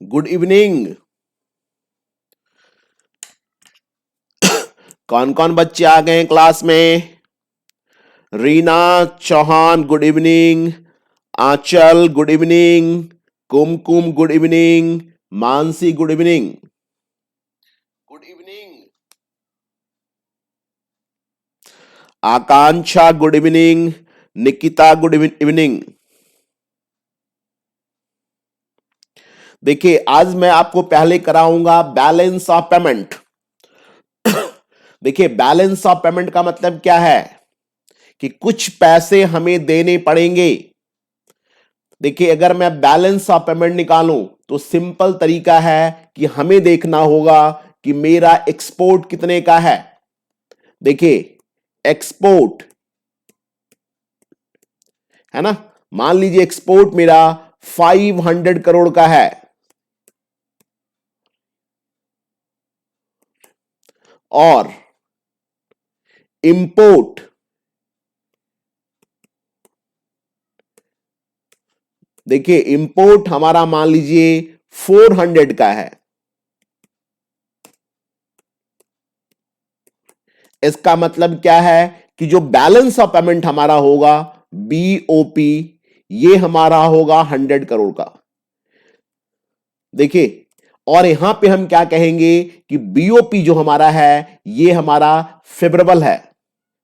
Good evening. कौन कौन बच्चे आ गए हैं क्लास में? Reena Chauhan good evening, Aanchal good evening, Kumkum good evening, Mansi good evening. Good evening. Akanksha good evening, Nikita good evening. देखिए, आज मैं आपको पहले कराऊंगा बैलेंस ऑफ पेमेंट। देखिए, बैलेंस ऑफ पेमेंट का मतलब क्या है कि कुछ पैसे हमें देने पड़ेंगे। देखिए, अगर मैं बैलेंस ऑफ पेमेंट निकालूं तो सिंपल तरीका है कि हमें देखना होगा कि मेरा एक्सपोर्ट कितने का है। देखिए, एक्सपोर्ट है ना, मान लीजिए एक्सपोर्ट मेरा 500 करोड़ का है और इंपोर्ट देखिए इंपोर्ट हमारा मान लीजिए 400 का है। इसका मतलब क्या है कि जो बैलेंस ऑफ पेमेंट हमारा होगा बीओपी, ये हमारा होगा 100 करोड़ का। देखिए, और यहां पे हम क्या कहेंगे कि बीओपी जो हमारा है ये हमारा फेवरेबल है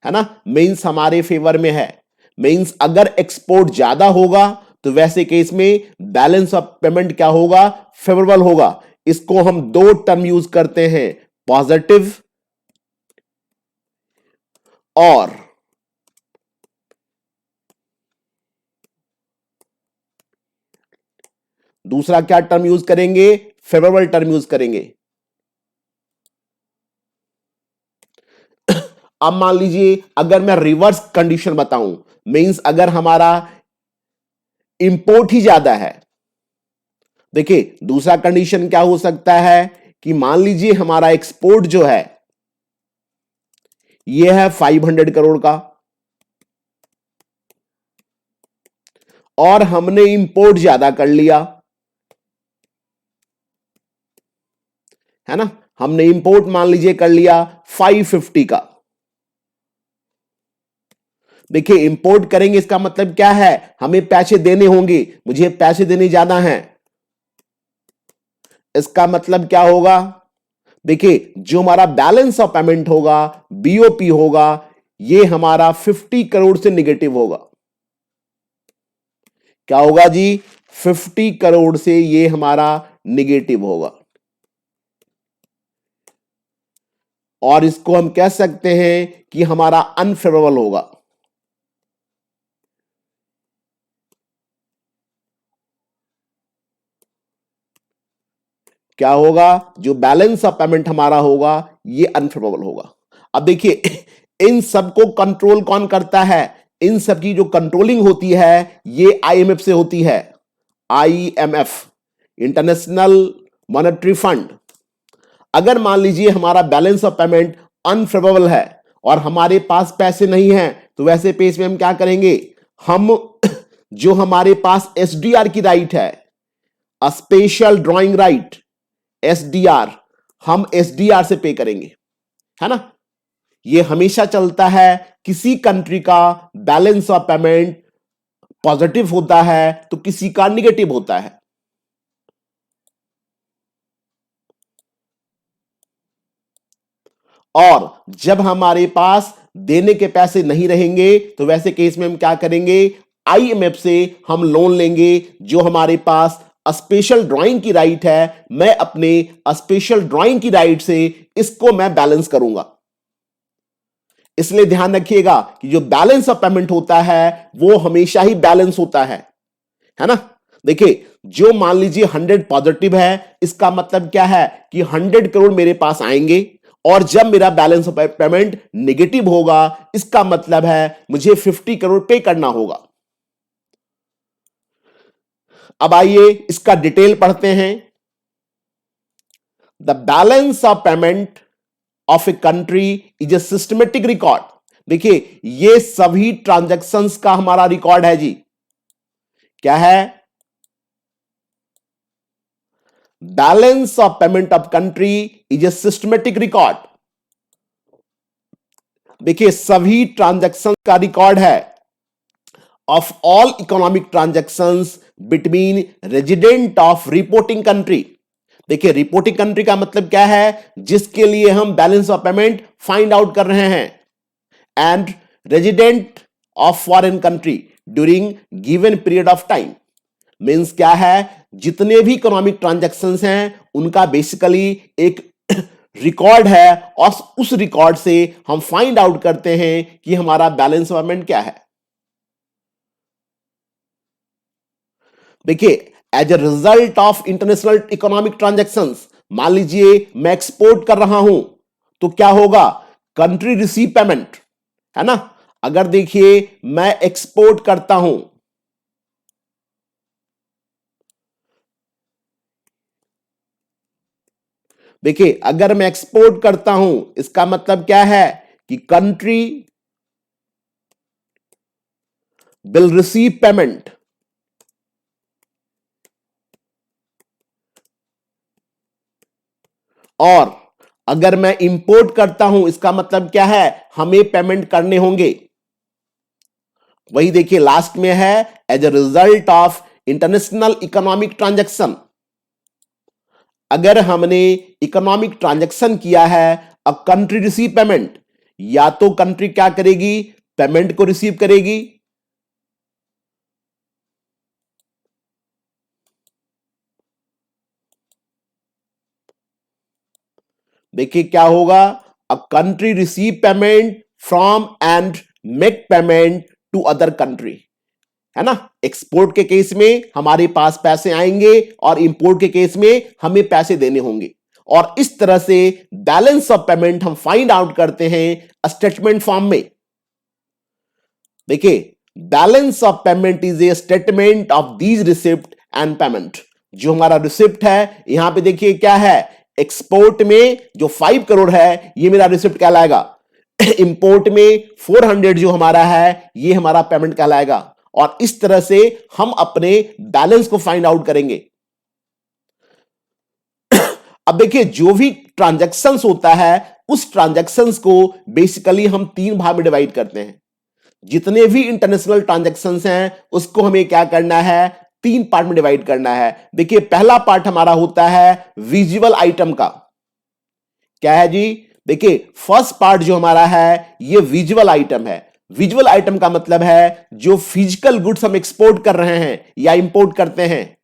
ना, मींस हमारे फेवर में है। मींस अगर एक्सपोर्ट ज्यादा होगा तो वैसे केस में बैलेंस ऑफ पेमेंट क्या होगा, फेवरेबल होगा। इसको हम दो टर्म यूज करते हैं, पॉजिटिव और दूसरा क्या टर्म यूज करेंगे, फेवरेबल टर्म यूज करेंगे। अब मान लीजिए अगर मैं रिवर्स कंडीशन बताऊं, मींस अगर हमारा इंपोर्ट ही ज्यादा है। देखिए, दूसरा कंडीशन क्या हो सकता है कि मान लीजिए हमारा एक्सपोर्ट जो है यह है 500 करोड़ का और हमने इंपोर्ट ज्यादा कर लिया, है ना। हमने इंपोर्ट मान लीजिए कर लिया 550 का। देखिए, इंपोर्ट करेंगे इसका मतलब क्या है, हमें पैसे देने होंगे, मुझे पैसे देने ज्यादा हैं। इसका मतलब क्या होगा, देखिए जो हमारा बैलेंस ऑफ पेमेंट होगा बीओपी होगा, ये हमारा 50 करोड़ से निगेटिव होगा। क्या होगा जी, 50 करोड़ से ये हमारा निगेटिव होगा। और इसको हम कह सकते हैं कि हमारा अनफेवरेबल होगा। क्या होगा, जो बैलेंस ऑफ पेमेंट हमारा होगा ये अनफेवरेबल होगा। अब देखिए, इन सबको कंट्रोल कौन करता है, इन सब की जो कंट्रोलिंग होती है ये आईएमएफ से होती है। IMF, international Monetary fund. अगर मान लीजिए हमारा बैलेंस ऑफ पेमेंट अनफेवरेबल है और हमारे पास पैसे नहीं हैं, तो वैसे पेज में हम क्या करेंगे, हम जो हमारे पास एसडीआर की राइट है, स्पेशल ड्राइंग राइट, एसडीआर, हम एसडीआर से पे करेंगे, है ना। ये हमेशा चलता है, किसी कंट्री का बैलेंस ऑफ पेमेंट पॉजिटिव होता है तो किसी का निगेटिव होता है। और जब हमारे पास देने के पैसे नहीं रहेंगे तो वैसे केस में हम क्या करेंगे, आईएमएफ से हम लोन लेंगे। जो हमारे पास स्पेशल ड्राइंग की राइट है, मैं अपने स्पेशल ड्राइंग की राइट से इसको मैं बैलेंस करूंगा। इसलिए ध्यान रखिएगा कि जो बैलेंस ऑफ पेमेंट होता है वो हमेशा ही बैलेंस होता है ना। देखिए, जो मान लीजिए 100 पॉजिटिव है, इसका मतलब क्या है कि 100 करोड़ मेरे पास आएंगे, और जब मेरा बैलेंस ऑफ पेमेंट नेगेटिव होगा इसका मतलब है मुझे 50 करोड़ पे करना होगा। अब आइए इसका डिटेल पढ़ते हैं। The balance of payment of a country is a systematic record. देखिए, ये सभी ट्रांजैक्शंस का हमारा रिकॉर्ड है जी। क्या है, balance of payment of country is a systematic record. देखिए सभी ट्रांजैक्शन का रिकॉर्ड है of all economic transactions between resident of reporting country. देखिए रिपोर्टिंग कंट्री का मतलब क्या है, जिसके लिए हम balance of payment find out कर रहे हैं, and resident of foreign country during given period of time. Means क्या है, जितने भी इकोनॉमिक ट्रांजैक्शंस हैं उनका बेसिकली एक रिकॉर्ड है और उस रिकॉर्ड से हम फाइंड आउट करते हैं कि हमारा बैलेंस ऑफ पेमेंट क्या है। देखिए as a result of international economic transactions, मान लीजिए मैं एक्सपोर्ट कर रहा हूं तो क्या होगा, कंट्री रिसीव पेमेंट, है ना। अगर देखिए मैं एक्सपोर्ट करता हूं, देखिए अगर मैं एक्सपोर्ट करता हूं इसका मतलब क्या है कि कंट्री विल रिसीव पेमेंट, और अगर मैं इंपोर्ट करता हूं इसका मतलब क्या है, हमें पेमेंट करने होंगे। वही देखिए लास्ट में है as a result of international economic transaction. अगर हमने इकोनॉमिक ट्रांजैक्शन किया है, अ कंट्री रिसीव पेमेंट, या तो कंट्री क्या करेगी, पेमेंट को रिसीव करेगी, देखिए क्या होगा, a country receive payment from and make payment to other country, है ना। एक्सपोर्ट के केस में हमारे पास पैसे आएंगे और इंपोर्ट के केस में हमें पैसे देने होंगे, और इस तरह से बैलेंस ऑफ पेमेंट हम फाइंड आउट करते हैं स्टेटमेंट फॉर्म में। देखिए balance of payment is a statement of these receipt and payment. जो हमारा रिसिप्ट है यहां पे देखिए क्या है, एक्सपोर्ट में जो 5 करोड़ है ये मेरा रिसिप्ट कहलाएगा, इंपोर्ट में 400 जो हमारा है ये हमारा पेमेंट कहलाएगा, और इस तरह से हम अपने बैलेंस को फाइंड आउट करेंगे। अब देखिए जो भी ट्रांजैक्शंस होता है उस ट्रांजैक्शंस को बेसिकली हम 3 भाग में डिवाइड करते हैं। जितने भी इंटरनेशनल ट्रांजैक्शंस हैं उसको हमें क्या करना है, 3 पार्ट में डिवाइड करना है। देखिए पहला पार्ट हमारा होता है विजुअल आइटम का। क्या है जी, देखिए फर्स्ट पार्ट जो हमारा है ये विजुअल आइटम है। विजुअल आइटम का मतलब है जो फिजिकल गुड्स हम एक्सपोर्ट कर रहे हैं या इंपोर्ट करते हैं।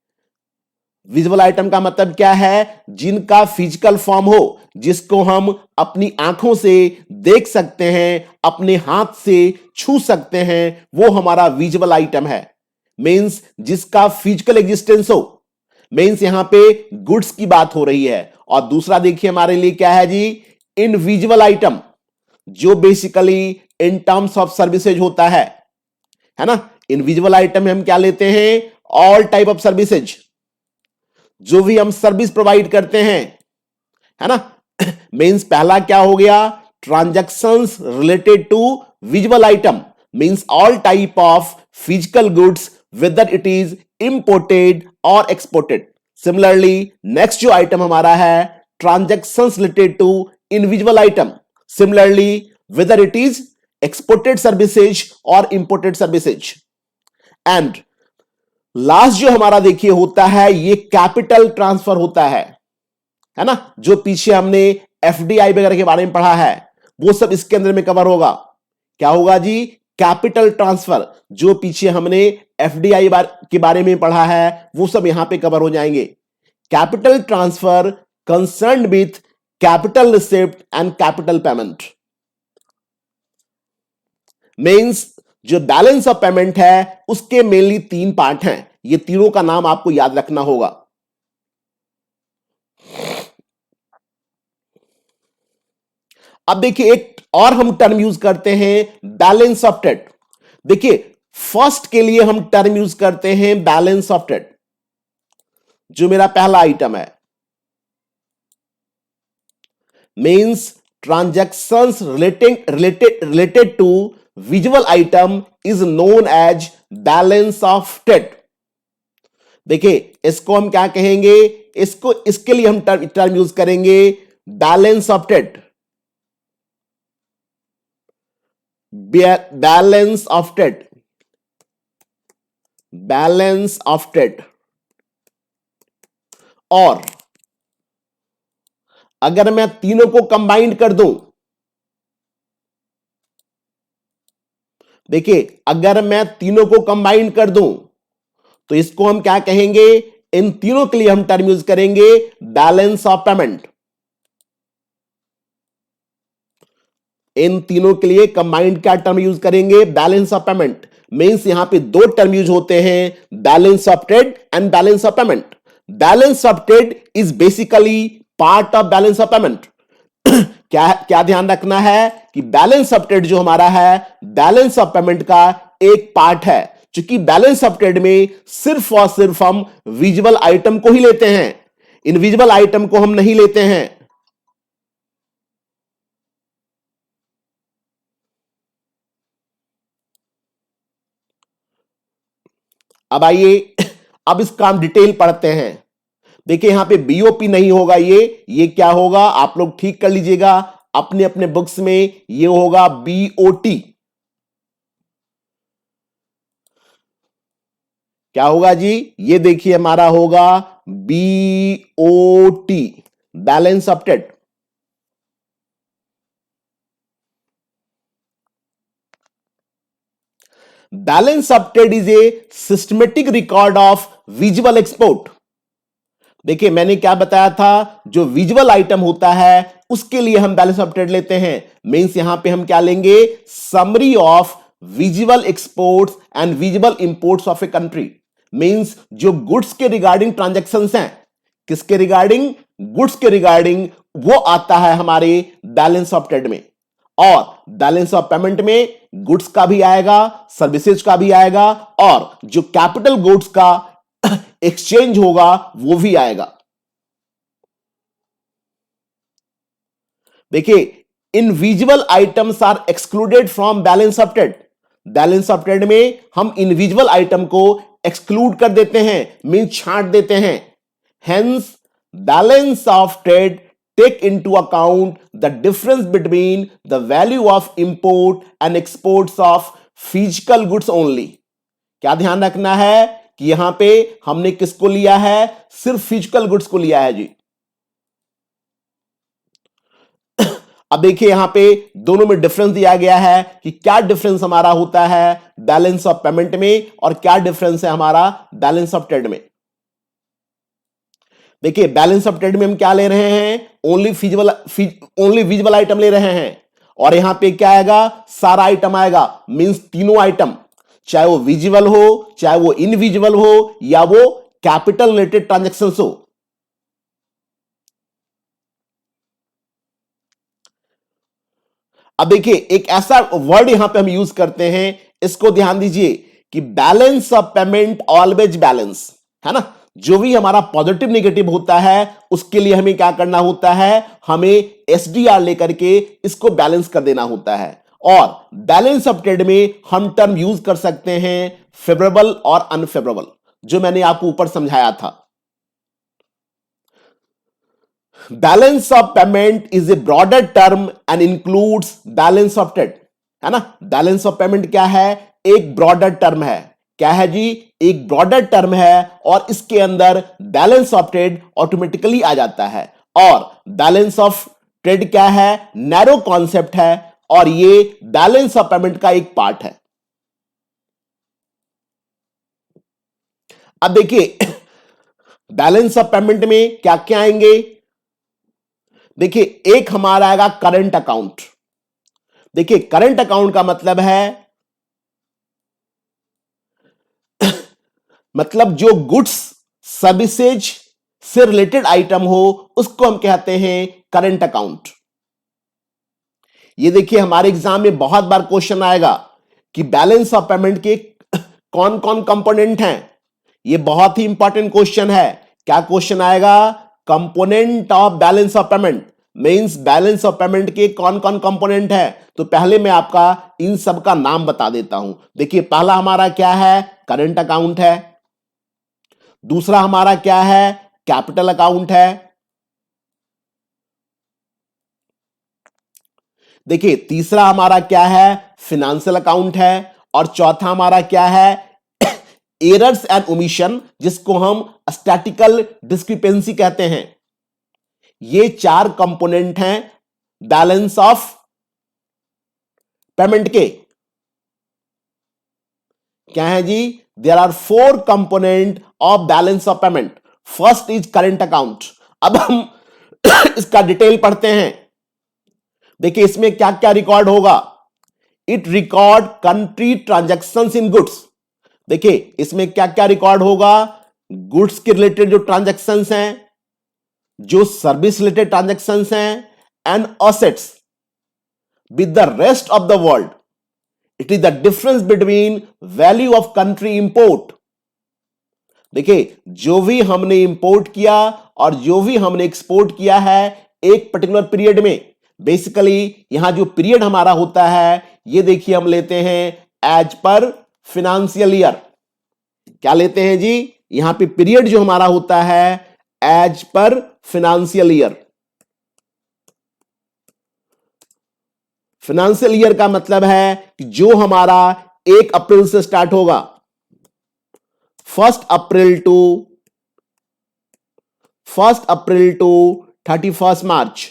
विजुअल आइटम का मतलब क्या है, जिनका फिजिकल फॉर्म हो, जिसको हम अपनी आंखों से देख सकते हैं, अपने हाथ से छू सकते हैं, वो हमारा विजुअल आइटम है। मींस जिसका फिजिकल एग्जिस्टेंस हो, मींस यहां पे गुड्स की बात हो रही है। और दूसरा देखिए हमारे लिए क्या है जी, इनविजिबल आइटम, जो basically in terms of services होता है ना। इनविजिबल आइटम में हम क्या लेते हैं, ऑल टाइप ऑफ सर्विसेज, जो भी हम सर्विस प्रोवाइड करते हैं, है ना। मींस पहला क्या हो गया, transactions related to visual item, means all type of physical goods whether it is imported और एक्सपोर्टेड। सिमिलरली नेक्स्ट जो आइटम हमारा है, transactions related to invisible item, similarly whether it is exported services और imported services. And last जो हमारा देखिए होता है ये कैपिटल ट्रांसफर होता है ना। जो पीछे हमने एफडीआई वगैरह के बारे में पढ़ा है वो सब इसके अंदर में कवर होगा। क्या होगा जी, कैपिटल ट्रांसफर, जो पीछे हमने एफडीआई के बारे में पढ़ा है वो सब यहां पे कवर हो जाएंगे। Capital transfer concern with capital receipt and capital payment. Means जो बैलेंस ऑफ पेमेंट है उसके मेनली 3 पार्ट हैं। ये तीनों का नाम आपको याद रखना होगा। अब देखिए एक और हम टर्म यूज करते हैं, बैलेंस ऑफ ट्रेड। देखिए फर्स्ट के लिए हम टर्म यूज करते हैं बैलेंस ऑफ ट्रेड, जो मेरा पहला आइटम है। Means transactions related to visual item is known as balance of trade. देखिए इसको हम क्या कहेंगे, इसको, इसके लिए हम टर्म यूज करेंगे balance of trade. Balance of trade, balance of trade. और अगर मैं तीनों को कंबाइंड कर दूं, देखिए अगर मैं तीनों को कंबाइंड कर दूं तो इसको हम क्या कहेंगे, इन तीनों के लिए हम टर्म यूज करेंगे बैलेंस ऑफ पेमेंट। इन तीनों के लिए कंबाइंड क्या टर्म यूज करेंगे, बैलेंस ऑफ पेमेंट। मींस यहां पे दो टर्म यूज होते हैं, balance of trade and balance of payment. Balance of trade is basically part of balance of payment. क्या क्या ध्यान रखना है कि बैलेंस ऑफ ट्रेड जो हमारा है बैलेंस ऑफ पेमेंट का एक पार्ट है। क्योंकि बैलेंस ऑफ ट्रेड में सिर्फ और सिर्फ हम विजुअल आइटम को ही लेते हैं, इनविजिबल आइटम को हम नहीं लेते हैं। अब आइए, अब इसका हम डिटेल पढ़ते हैं। देखिए यहां पे बीओपी नहीं होगा, ये क्या होगा आप लोग ठीक कर लीजिएगा अपने अपने बुक्स में, ये होगा बीओटी। क्या होगा जी, ये देखिए हमारा होगा BOT, balance of trade. Balance of trade is a systematic record of visual export. देखिए मैंने क्या बताया था, जो विजुअल आइटम होता है उसके लिए हम बैलेंस ऑफ ट्रेड लेते हैं। मींस यहां पे हम क्या लेंगे, summary of visual exports and visual imports of a country. Means जो गुड्स के रिगार्डिंग ट्रांजैक्शंस हैं, किसके रिगार्डिंग, गुड्स के रिगार्डिंग, वो आता है हमारे बैलेंस ऑफ ट्रेड में। और बैलेंस ऑफ पेमेंट में गुड्स का भी आएगा, सर्विसेज का भी आएगा, और जो कैपिटल गुड्स का एक्सचेंज होगा वो भी आएगा। देखिए invisible items are excluded from balance of trade. Balance of trade में हम इनविजिबल आइटम को एक्सक्लूड कर देते हैं, मींस छांट देते हैं। Hence balance of trade take into account the difference between the value of import and exports of physical goods only। क्या ध्यान रखना है कि यहां पे हमने किसको लिया है, सिर्फ फिजिकल गुड्स को लिया है जी। अब देखिए यहां पे दोनों में डिफरेंस दिया गया है कि क्या डिफरेंस हमारा होता है बैलेंस ऑफ पेमेंट में और क्या डिफरेंस है हमारा बैलेंस ऑफ ट्रेड में। देखिए बैलेंस ऑफ ट्रेड में हम क्या ले रहे हैं, ओनली विजिबल आइटम ले रहे हैं। और यहां पे क्या आएगा, सारा आइटम आएगा, मींस तीनों आइटम, चाहे वो विजिबल हो, चाहे वो इनविजिबल हो, या वो कैपिटल रिलेटेड ट्रांजैक्शंस हो। अब देखिए एक ऐसा वर्ड यहां पे हम यूज करते हैं, इसको ध्यान दीजिए कि balance of payment always balance, है ना। जो भी हमारा पॉजिटिव नेगेटिव होता है उसके लिए हमें क्या करना होता है, हमें एसडीआर लेकर के इसको बैलेंस कर देना होता है। और बैलेंस ऑफ ट्रेड में हम टर्म यूज कर सकते हैं फेवरेबल और अनफेवरेबल, जो मैंने आपको ऊपर समझाया था। Balance of payment is a broader term and includes balance of trade, है ना। बैलेंस ऑफ पेमेंट क्या है, एक ब्रॉडर टर्म है। क्या है जी, एक ब्रॉडर टर्म है, और इसके अंदर बैलेंस ऑफ ट्रेड ऑटोमेटिकली आ जाता है। और बैलेंस ऑफ ट्रेड क्या है, नैरो कॉन्सेप्ट है, और ये बैलेंस ऑफ पेमेंट का एक पार्ट है। अब देखिए बैलेंस ऑफ पेमेंट में क्या क्या आएंगे, देखिए एक हमारा आएगा करंट अकाउंट। देखिए करंट अकाउंट का मतलब है, मतलब जो गुड्स सर्विसेज से रिलेटेड आइटम हो उसको हम कहते हैं करंट अकाउंट। ये देखिए हमारे एग्जाम में बहुत बार क्वेश्चन आएगा कि बैलेंस ऑफ पेमेंट के कौन कौन कंपोनेंट हैं। ये बहुत ही इंपॉर्टेंट क्वेश्चन है। क्या क्वेश्चन आएगा, component of balance of payment, means balance of payment के कौन कौन कंपोनेंट है। तो पहले मैं आपका इन सब का नाम बता देता हूं। देखिए पहला हमारा क्या है, करंट अकाउंट है। दूसरा हमारा क्या है, कैपिटल अकाउंट है। देखिए तीसरा हमारा क्या है, फिनेंशियल अकाउंट है। और चौथा हमारा क्या है, एरर्स एंड ओमिशन, जिसको हम स्टैटिकल डिस्क्रिपेंसी कहते हैं। ये चार कंपोनेंट हैं बैलेंस ऑफ पेमेंट के। क्या है जी, there are 4 component of balance of payment. First is current account. अब हम इसका डिटेल पढ़ते हैं। देखिए इसमें क्या क्या रिकॉर्ड होगा। It record country transactions in goods. देखिए इसमें क्या क्या रिकॉर्ड होगा, गुड्स के रिलेटेड जो ट्रांजैक्शंस हैं, जो सर्विस रिलेटेड ट्रांजैक्शंस हैं, and assets with the rest of the world. It is the difference between value of country import. देखिए जो भी हमने इंपोर्ट किया और जो भी हमने एक्सपोर्ट किया है एक पर्टिकुलर पीरियड में, बेसिकली यहां जो पीरियड हमारा होता है ये देखिए हम लेते हैं एज पर फिनेंशियल ईयर। क्या लेते हैं जी, यहां पे पीरियड जो हमारा होता है as per financial year. Financial year का मतलब है कि जो हमारा 1 अप्रैल से स्टार्ट होगा, 1 April to 31 March.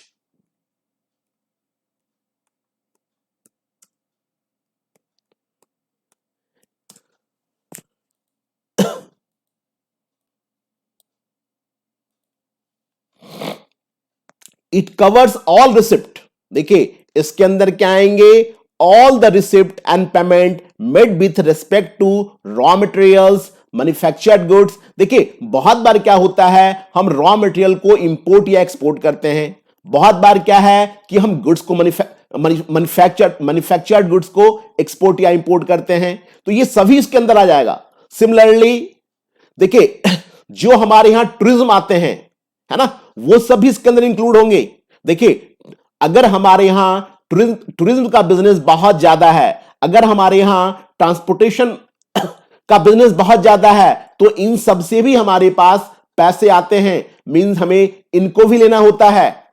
It covers all receipt. देखिए इसके अंदर क्या आएंगे, all the receipt and payment made with respect to raw materials, manufactured goods. देखिए बहुत बार क्या होता है, हम रॉ मटेरियल को इंपोर्ट या एक्सपोर्ट करते हैं। बहुत बार क्या है कि हम गुड्स को मैन्युफैक्चर्ड गुड्स को एक्सपोर्ट या इंपोर्ट करते हैं, तो ये सभी इसके अंदर आ जाएगा। सिमिलरली देखिए जो हमारे यहां टूरिज्म आते हैं, है ना, वो सभी इसके अंदर इंक्लूड होंगे। देखिए अगर हमारे यहां टूरिज्म का बिजनेस बहुत ज्यादा है, अगर हमारे यहां ट्रांसपोर्टेशन का बिजनेस बहुत ज्यादा है, तो इन सब से भी हमारे पास पैसे आते हैं, मींस हमें इनको भी लेना होता है।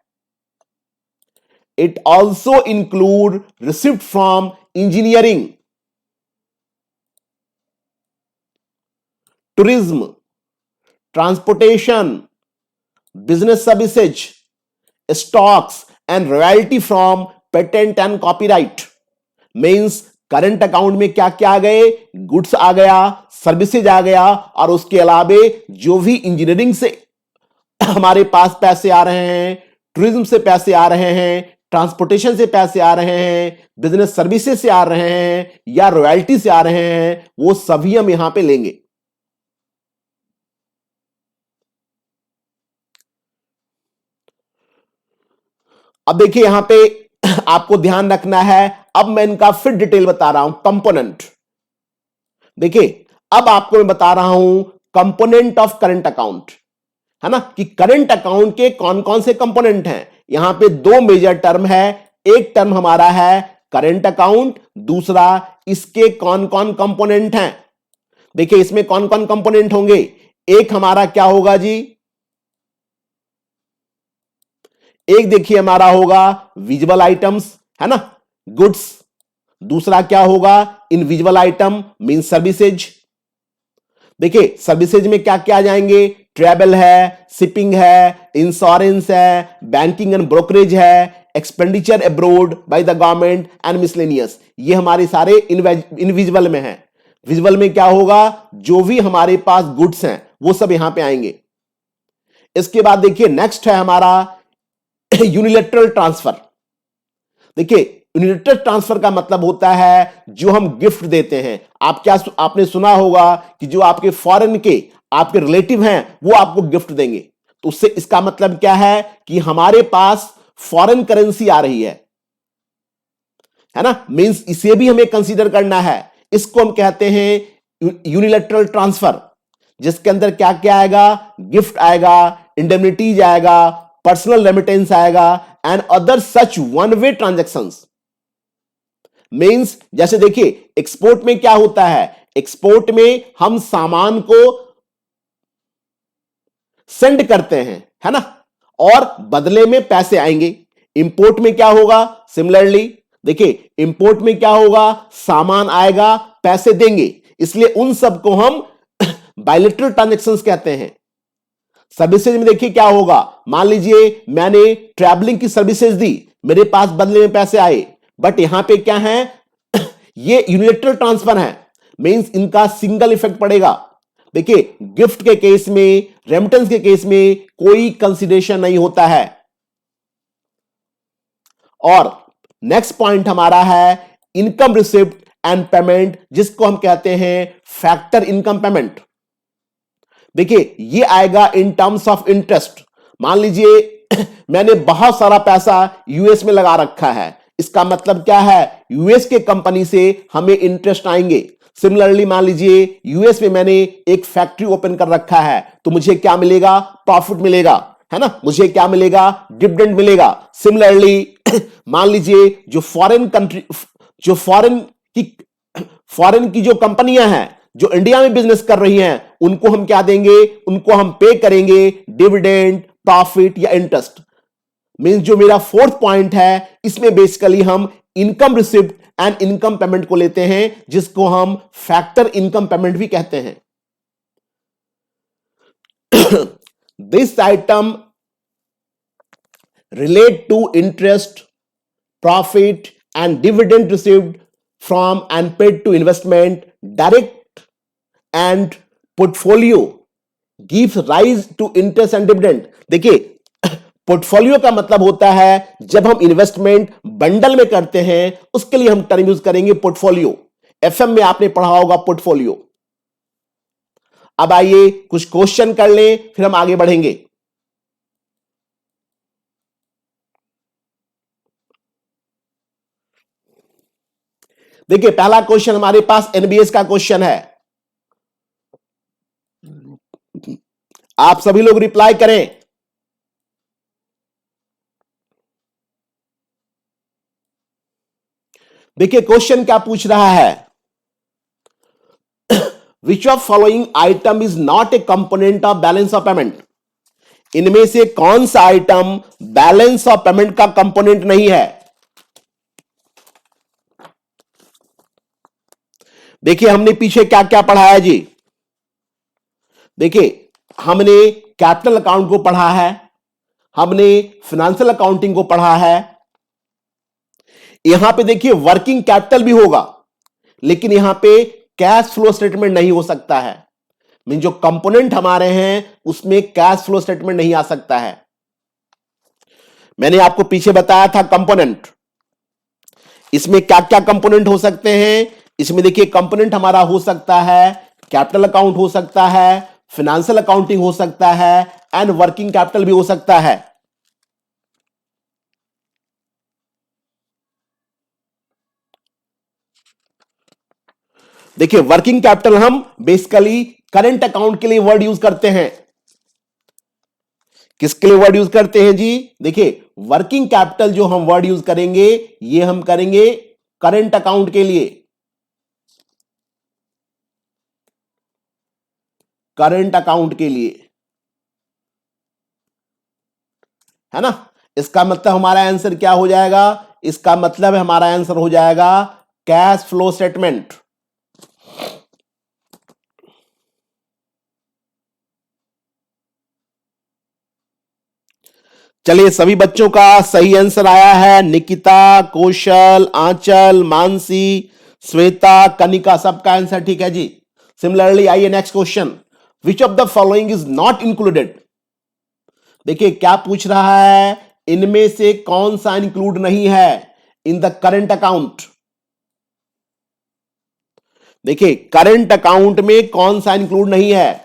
It also include receipt from engineering, tourism, transportation, business services, stocks and royalty from patent and copyright। means current account में क्या क्या आ गए, गुड्स आ गया, सर्विसेज आ गया, और उसके अलावे जो भी इंजीनियरिंग से हमारे पास पैसे आ रहे हैं, टूरिज्म से पैसे आ रहे हैं, ट्रांसपोर्टेशन से पैसे आ रहे हैं, बिजनेस सर्विसेज से आ रहे हैं, या रॉयल्टी से आ रहे हैं, वो सभी हम यहां पे लेंगे। अब देखिए यहां पे आपको ध्यान रखना है, अब मैं इनका फिर डिटेल बता रहा हूं। कंपोनेंट, देखिए अब आपको मैं बता रहा हूं कंपोनेंट ऑफ करंट अकाउंट, है ना, कि करंट अकाउंट के कौन कौन से कंपोनेंट हैं। यहां पे 2 मेजर टर्म है। एक टर्म हमारा है करंट अकाउंट, दूसरा इसके कौन कौन कंपोनेंट हैं। देखिए इसमें कौन कौन कंपोनेंट होंगे। एक हमारा क्या होगा जी, एक देखिए हमारा होगा विजुअल आइटम्स, है ना, गुड्स। दूसरा क्या होगा, इनविजुअल आइटम मीन सर्विसेज। देखिए सर्विसेज में क्या क्या आ जाएंगे, ट्रैवल है, शिपिंग है, इंश्योरेंस है, बैंकिंग एंड ब्रोकरेज है, expenditure abroad by the government and miscellaneous. ये हमारे सारे इनविजुअल में है। विजुअल में क्या होगा, जो भी हमारे पास गुड्स हैं वो सब यहां पे आएंगे। इसके बाद देखिए नेक्स्ट है हमारा यूनिलैटरल ट्रांसफर। देखिए यूनिलैटरल ट्रांसफर का मतलब होता है जो हम गिफ्ट देते हैं। आपने सुना होगा कि जो आपके फॉरेन के आपके रिलेटिव हैं वो आपको गिफ्ट देंगे, तो उससे इसका मतलब क्या है कि हमारे पास फॉरेन करेंसी आ रही है ना, मींस इसे भी हमें कंसीडर करना है। इसको हम कहते हैं यूनिलैटरल ट्रांसफर, जिसके अंदर क्या क्या आएगा, गिफ्ट आएगा, इंडेमनिटीज आएगा, पर्सनल रेमिटेंस आएगा, and other such one way transactions. Means जैसे देखिए एक्सपोर्ट में क्या होता है, एक्सपोर्ट में हम सामान को सेंड करते हैं, है ना, और बदले में पैसे आएंगे। इंपोर्ट में क्या होगा, सिमिलरली देखिए इंपोर्ट में क्या होगा, सामान आएगा, पैसे देंगे, इसलिए उन सब को हम बायलैटरल ट्रांजैक्शंस कहते हैं। सर्विसेज में देखिए क्या होगा, मान लीजिए मैंने ट्रैवलिंग की सर्विसेज दी, मेरे पास बदले में पैसे आए, बट यहां पे क्या है ये यूनिलैटरल ट्रांसफर है, मींस इनका सिंगल इफेक्ट पड़ेगा। देखिए गिफ्ट के केस में, रेमिटेंस के केस में कोई कंसीडरेशन नहीं होता है। और नेक्स्ट पॉइंट हमारा है इनकम रिसिप्ट एंड पेमेंट, जिसको हम कहते हैं फैक्टर इनकम पेमेंट। देखिए ये आएगा इन टर्म्स ऑफ इंटरेस्ट। मान लीजिए मैंने बहुत सारा पैसा यूएस में लगा रखा है, इसका मतलब क्या है, यूएस के कंपनी से हमें इंटरेस्ट आएंगे। सिमिलरली मान लीजिए यूएस में मैंने एक फैक्ट्री ओपन कर रखा है, तो मुझे क्या मिलेगा, प्रॉफिट मिलेगा, है ना, मुझे क्या मिलेगा, डिविडेंड मिलेगा। सिमिलरली मान लीजिए जो फॉरेन की जो कंपनियां हैं जो इंडिया में बिजनेस कर रही हैं, उनको हम क्या देंगे, उनको हम पे करेंगे डिविडेंड, प्रॉफिट या इंटरेस्ट। मींस जो मेरा फोर्थ पॉइंट है, इसमें बेसिकली हम income receipt and income payment को लेते हैं, जिसको हम फैक्टर इनकम पेमेंट भी कहते हैं। This item relate to interest, profit and dividend received from and paid to investment direct and portfolio gives rise to interest and dividend. देखिए portfolio का मतलब होता है जब हम इन्वेस्टमेंट बंडल में करते हैं, उसके लिए हम टर्म यूज करेंगे पोर्टफोलियो। एफएम में आपने पढ़ा होगा पोर्टफोलियो। अब आइए कुछ क्वेश्चन कर लें, फिर हम आगे बढ़ेंगे। देखिए पहला क्वेश्चन हमारे पास एनबीएस का क्वेश्चन है, आप सभी लोग रिप्लाई करें। देखिए क्वेश्चन क्या पूछ रहा है, which of following item is not a component of balance of payment. इनमें से कौन सा आइटम बैलेंस ऑफ पेमेंट का कंपोनेंट नहीं है। देखिए हमने पीछे क्या क्या पढ़ाया जी, देखिए हमने कैपिटल अकाउंट को पढ़ा है, हमने फाइनेंशियल अकाउंटिंग को पढ़ा है। यहां पे देखिए वर्किंग कैपिटल भी होगा, लेकिन यहां पे कैश फ्लो स्टेटमेंट नहीं हो सकता है। मीन जो कंपोनेंट हमारे हैं उसमें कैश फ्लो स्टेटमेंट नहीं आ सकता है। मैंने आपको पीछे बताया था कंपोनेंट, इसमें क्या क्या कंपोनेंट हो सकते हैं। इसमें देखिए कंपोनेंट हमारा हो सकता है कैपिटल अकाउंट हो सकता है, फाइनेंशियल अकाउंटिंग हो सकता है, एंड वर्किंग कैपिटल भी हो सकता है। देखिए वर्किंग कैपिटल हम बेसिकली करंट अकाउंट के लिए वर्ड यूज करते हैं। किसके लिए वर्ड यूज करते हैं जी, देखिए वर्किंग कैपिटल जो हम वर्ड यूज करेंगे, ये हम करेंगे करंट अकाउंट के लिए, करंट अकाउंट के लिए, है ना। इसका मतलब हमारा आंसर क्या हो जाएगा, इसका मतलब हमारा आंसर हो जाएगा कैश फ्लो स्टेटमेंट। चलिए सभी बच्चों का सही आंसर आया है, निकिता, कौशल, आंचल, मानसी, श्वेता, कनिका, सबका आंसर ठीक है जी। सिमिलरली आइए next question, which of the following is not included. देखिए क्या पूछ रहा है, इनमें से कौन सा इंक्लूड नहीं है इन द करंट अकाउंट। देखिए करंट अकाउंट में कौन सा इंक्लूड नहीं है,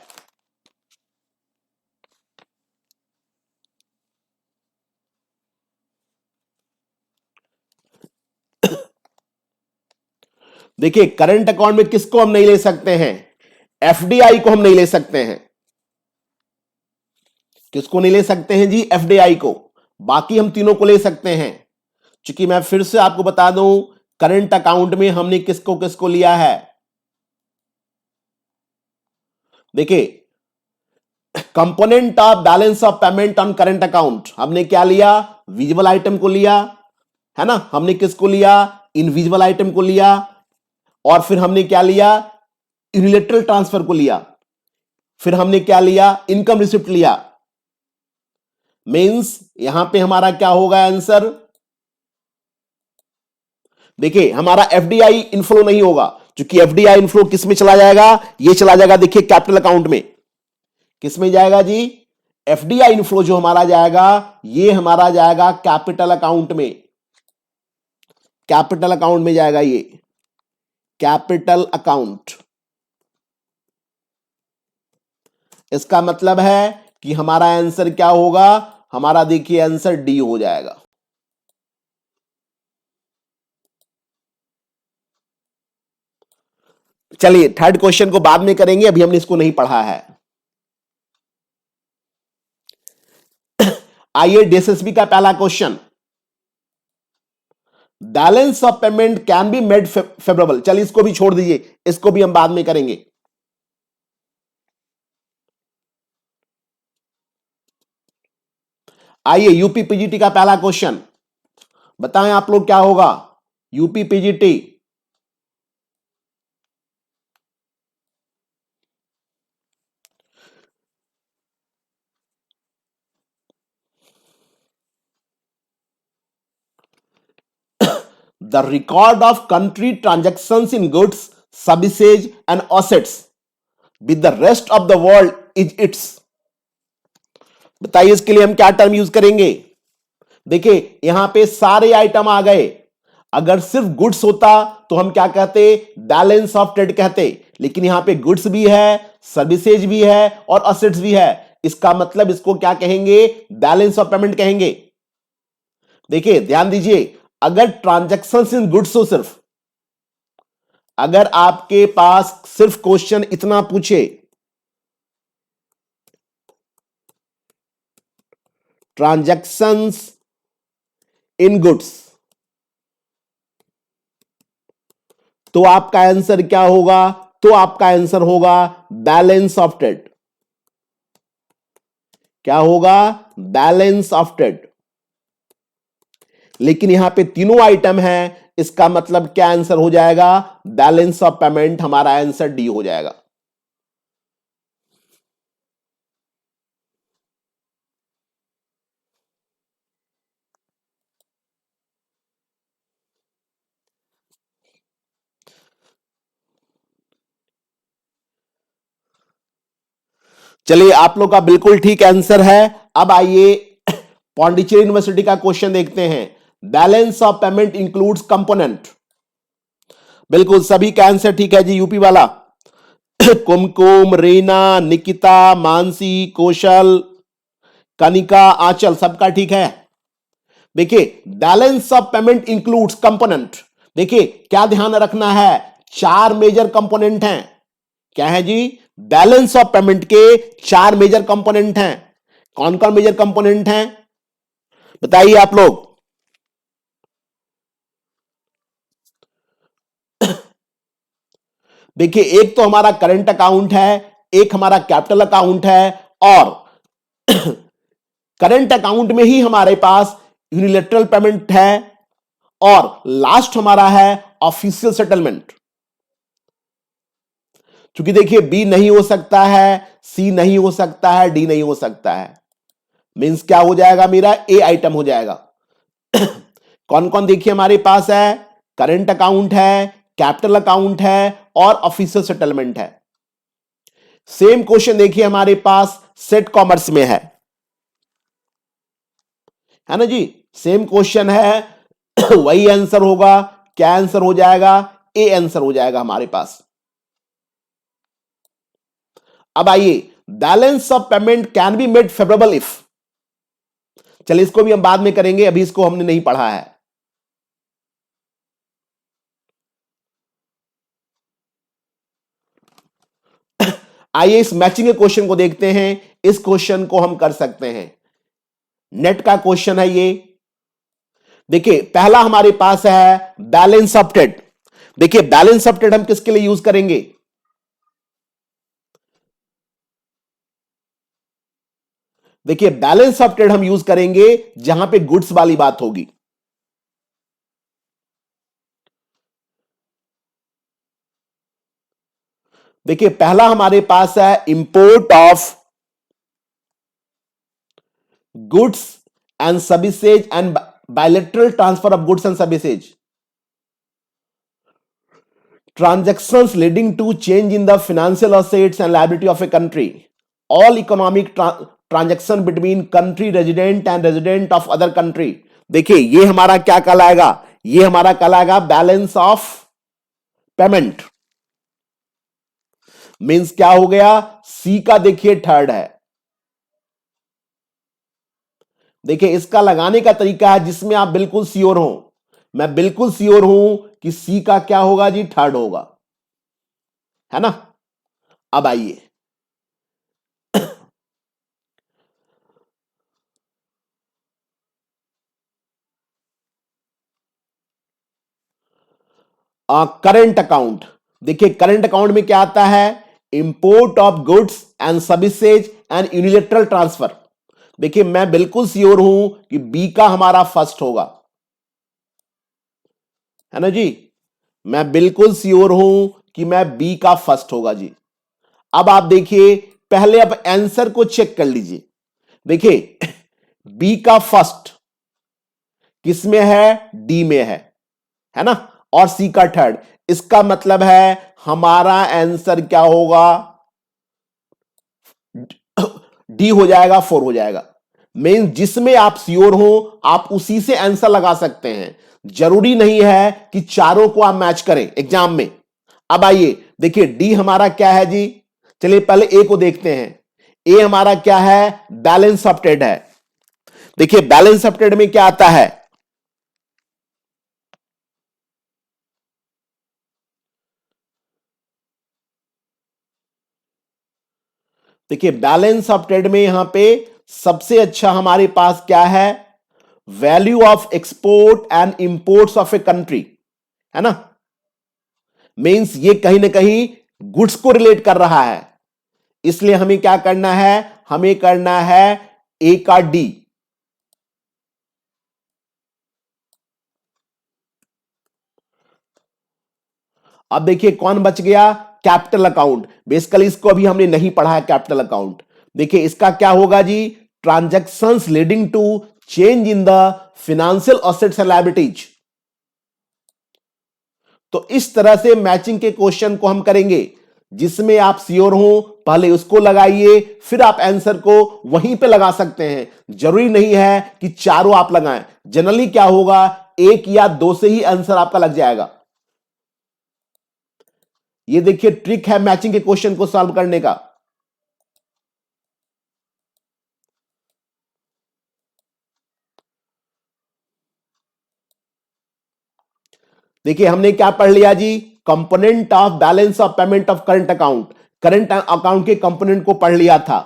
देखिए करंट अकाउंट में किसको हम नहीं ले सकते हैं, एफडीआई को हम नहीं ले सकते हैं। किसको नहीं ले सकते हैं जी, एफडीआई को। बाकी हम तीनों को ले सकते हैं। क्योंकि मैं फिर से आपको बता दूं, करंट अकाउंट में हमने किसको किसको लिया है। देखिए component of balance of payment on current account हमने क्या लिया? विजिबल आइटम को लिया, है ना। हमने किसको लिया? इनविजिबल आइटम को लिया। और फिर हमने क्या लिया? यूनिलैटरल ट्रांसफर को लिया। फिर हमने क्या लिया? इनकम रिसिप्ट लिया। मींस यहां पे हमारा क्या होगा आंसर? देखिए हमारा एफडीआई इनफ्लो नहीं होगा, क्योंकि एफडीआई इनफ्लो किस में चला जाएगा? ये चला जाएगा देखिए कैपिटल अकाउंट में। किस में जाएगा जी? एफडीआई इनफ्लो जो हमारा जाएगा, ये हमारा जाएगा कैपिटल अकाउंट में। कैपिटल अकाउंट में जाएगा ये, कैपिटल अकाउंट। इसका मतलब है कि हमारा आंसर क्या होगा? हमारा देखिए आंसर डी हो जाएगा। चलिए थर्ड क्वेश्चन को बाद में करेंगे, अभी हमने इसको नहीं पढ़ा है। आइए डीएसएसबी का पहला question, balance of payment can be made favourable. चलिए इसको भी छोड़ दीजिए, इसको भी हम बाद में करेंगे। आइए यूपी पीजीटी का पहला क्वेश्चन बताएं आप लोग क्या होगा? UP PGT the record of country transactions in goods, services and assets with the rest of the world is its। बताइए इसके लिए हम क्या टर्म यूज करेंगे? देखिए यहां पे सारे आइटम आ गए। अगर सिर्फ गुड्स होता तो हम क्या कहते? बैलेंस ऑफ ट्रेड कहते। लेकिन यहां पे गुड्स भी है, सर्विसेज भी है और असेट्स भी है। इसका मतलब इसको क्या कहेंगे? बैलेंस ऑफ पेमेंट कहेंगे। देखिए ध्यान दीजिए, अगर ट्रांजैक्शंस इन गुड्स हो, सिर्फ अगर आपके पास सिर्फ क्वेश्चन इतना पूछे, ट्रांजैक्शंस इन गुड्स, तो आपका आंसर क्या होगा? तो आपका आंसर होगा बैलेंस ऑफ ट्रेड। क्या होगा? Balance of trade. लेकिन यहां पे तीनों आइटम है, इसका मतलब क्या आंसर हो जाएगा? Balance of payment. हमारा आंसर डी हो जाएगा। चलिए आप लोग का बिल्कुल ठीक आंसर है। अब आइए पौंडीचेरी यूनिवर्सिटी का क्वेश्चन देखते हैं। Balance of payment includes component. बिल्कुल सभी का आंसर ठीक है जी। यूपी वाला कुमकुम, रीना, निकिता, मानसी, कौशल, कनिका, आंचल, सबका ठीक है। देखिए balance of payment includes component. देखिए क्या ध्यान रखना है? चार मेजर कंपोनेंट हैं। क्या है जी? बैलेंस ऑफ पेमेंट के चार मेजर कंपोनेंट हैं। कौन कौन मेजर कंपोनेंट हैं बताइए आप लोग? देखिए एक तो हमारा करंट अकाउंट है, एक हमारा कैपिटल अकाउंट है, और करंट अकाउंट में ही हमारे पास यूनिलैटरल पेमेंट है, और लास्ट हमारा है ऑफिशियल सेटलमेंट। क्योंकि देखिए बी नहीं हो सकता है, सी नहीं हो सकता है, डी नहीं हो सकता है। मींस क्या हो जाएगा? मेरा ए आइटम हो जाएगा। कौन कौन देखिए हमारे पास है? करंट अकाउंट है, कैपिटल अकाउंट है और ऑफिशियल सेटलमेंट है। सेम क्वेश्चन देखिए हमारे पास सेट कॉमर्स में है ना जी। सेम क्वेश्चन है वही आंसर होगा। क्या आंसर हो जाएगा? ए आंसर हो जाएगा हमारे पास। अब आइए balance of payment can be made favourable if. चलिए इसको भी हम बाद में करेंगे, अभी इसको हमने नहीं पढ़ा है। आइए इस मैचिंग के क्वेश्चन को देखते हैं। इस क्वेश्चन को हम कर सकते हैं, नेट का क्वेश्चन है ये। देखिए पहला हमारे पास है बैलेंस ऑफ ट्रेड। देखिए बैलेंस ऑफ ट्रेड हम किसके लिए यूज करेंगे? देखिए बैलेंस ऑफ ट्रेड हम यूज करेंगे जहां पे गुड्स वाली बात होगी। देखिए पहला हमारे पास है import of goods and services and bilateral transfer of goods and services, transactions leading to change in the financial assets and liability of a country, all economic transaction between country resident and resident of other country। देखिए ये हमारा क्या कहलाएगा, ये हमारा कहलाएगा balance of payment. Means क्या हो गया, सी का देखिए थर्ड है। देखिए इसका लगाने का तरीका है जिसमें आप बिल्कुल श्योर हो, मैं बिल्कुल श्योर हूं कि सी का क्या होगा जी, थर्ड होगा, है ना। अब आइए करंट अकाउंट। देखिए करंट अकाउंट में क्या आता है, import of goods and services and unilateral transfer. देखिए मैं बिल्कुल श्योर हूं कि बी का हमारा फर्स्ट होगा, है ना जी, मैं बिल्कुल श्योर हूं कि मैं बी का फर्स्ट होगा जी। अब आप देखिए पहले आप आंसर को चेक कर लीजिए। देखिए बी का फर्स्ट किस में है, डी में है ना, और सी का थर्ड। इसका मतलब है हमारा आंसर क्या होगा, डी हो जाएगा, 4 हो जाएगा। मीन जिसमें आप श्योर हो आप उसी से आंसर लगा सकते हैं, जरूरी नहीं है कि चारों को आप मैच करें एग्जाम में। अब आइए देखिए डी हमारा क्या है जी, चलिए पहले ए को देखते हैं। ए हमारा क्या है, बैलेंस ऑफ ट्रेड है। देखिए बैलेंस ऑफ ट्रेड में क्या आता है, देखिए बैलेंस ऑफ ट्रेड में यहां पे सबसे अच्छा हमारे पास क्या है, value of export and imports of a country, है ना। मींस ये कहीं ना कहीं गुड्स को रिलेट कर रहा है, इसलिए हमें क्या करना है, हमें करना है ए का डी। अब देखिए कौन बच गया, कैपिटल अकाउंट। बेसिकली इसको अभी हमने नहीं पढ़ा है कैपिटल अकाउंट। देखिए इसका क्या होगा जी, transactions leading to change in the financial assets and liabilities. तो इस तरह से मैचिंग के क्वेश्चन को हम करेंगे, जिसमें आप श्योर हो पहले उसको लगाइए, फिर आप आंसर को वहीं पे लगा सकते हैं। जरूरी नहीं है कि चारों आप लगाएं, जनरली क्या होगा एक या दो से ही आंसर आपका लग जाएगा। ये देखिए ट्रिक है मैचिंग के क्वेश्चन को सॉल्व करने का। देखिए हमने क्या पढ़ लिया जी, component of balance of payment of current account, current account के कंपोनेंट को पढ़ लिया था।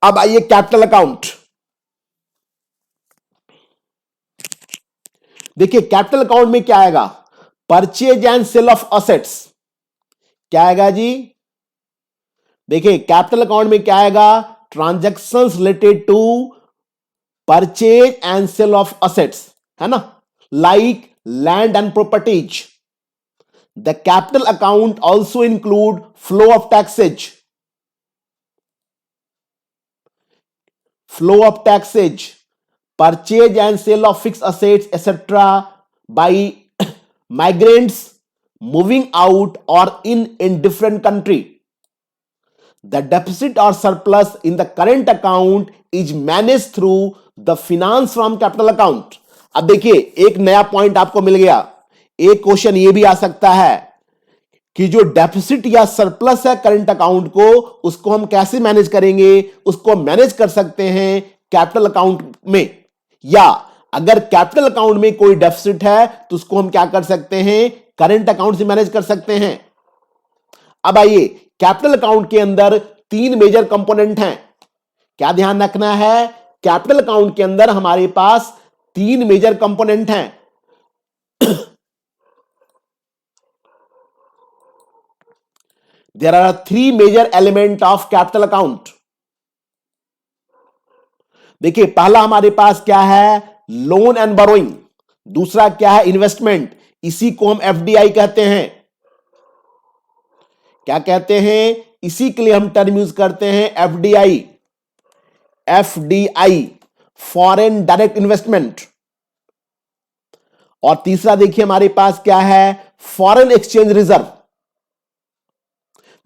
अब आइए कैपिटल अकाउंट। देखिए कैपिटल अकाउंट में क्या आएगा, purchase and sale of assets. क्या आएगा जी, देखिए कैपिटल अकाउंट में क्या आएगा, transactions related to purchase and sale of assets, है ना, like land and properties. The capital account also include flow of taxes, flow of taxage, purchase and sale of fixed assets, etc. by migrants moving out or in different country. The deficit or surplus in the current account is managed through the finance from capital account। अब देखिए एक नया point आपको मिल गया। एक question ये भी आ सकता है कि जो डेफिसिट या सरप्लस है करंट अकाउंट को, उसको हम कैसे मैनेज करेंगे, उसको मैनेज कर सकते हैं कैपिटल अकाउंट में, या अगर कैपिटल अकाउंट में कोई डेफिसिट है तो उसको हम क्या कर सकते हैं, करंट अकाउंट से मैनेज कर सकते हैं। अब आइए कैपिटल अकाउंट के अंदर 3 मेजर कंपोनेंट हैं। क्या ध्यान रखना है, कैपिटल अकाउंट के अंदर हमारे पास 3 मेजर कंपोनेंट हैं। There are 3 major elements of capital account. देखिए पहला हमारे पास क्या है, लोन एंड बोरोइंग, दूसरा क्या है, इन्वेस्टमेंट, इसी को हम एफडीआई कहते हैं। क्या कहते हैं, इसी के लिए हम टर्म यूज करते हैं FDI, FDI foreign direct investment. और तीसरा देखिए हमारे पास क्या है, फॉरेन एक्सचेंज रिजर्व।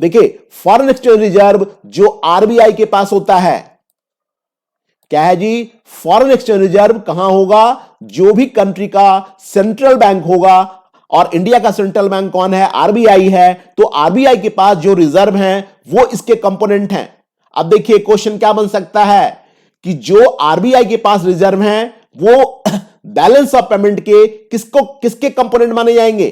देखिए फॉरेन एक्सचेंज रिजर्व जो आरबीआई के पास होता है, क्या है जी, फॉरेन एक्सचेंज रिजर्व कहां होगा, जो भी कंट्री का सेंट्रल बैंक होगा, और इंडिया का सेंट्रल बैंक कौन है, आरबीआई है, तो आरबीआई के पास जो रिजर्व हैं वो इसके कंपोनेंट हैं। अब देखिए क्वेश्चन क्या बन सकता है कि जो आरबीआई के पास रिजर्व हैं वो बैलेंस ऑफ पेमेंट के किसके कंपोनेंट माने जाएंगे।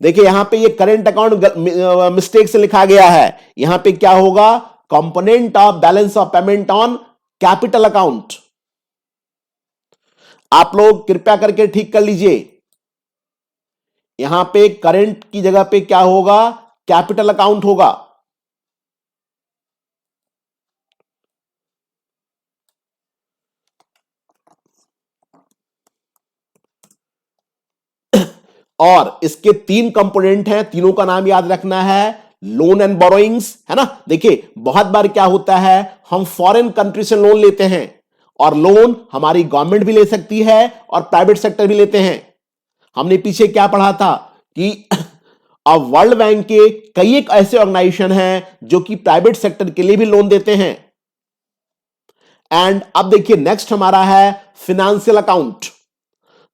देखिए यहां पे ये करंट अकाउंट मिस्टेक से लिखा गया है, यहां पे क्या होगा, component of balance of payment on capital account. आप लोग कृपया करके ठीक कर लीजिए, यहां पे करंट की जगह पे क्या होगा, कैपिटल अकाउंट होगा। और इसके तीन कंपोनेंट हैं, तीनों का नाम याद रखना है, लोन एंड बोरोइंग्स, है ना। देखिए बहुत बार क्या होता है, हम फॉरेन कंट्री से लोन लेते हैं, और लोन हमारी गवर्नमेंट भी ले सकती है और प्राइवेट सेक्टर भी लेते हैं। हमने पीछे क्या पढ़ा था कि अब वर्ल्ड बैंक के कई एक ऐसे ऑर्गेनाइजेशन हैं जो कि प्राइवेट सेक्टर के लिए भी लोन देते हैं। एंड अब देखिए नेक्स्ट हमारा है financial account,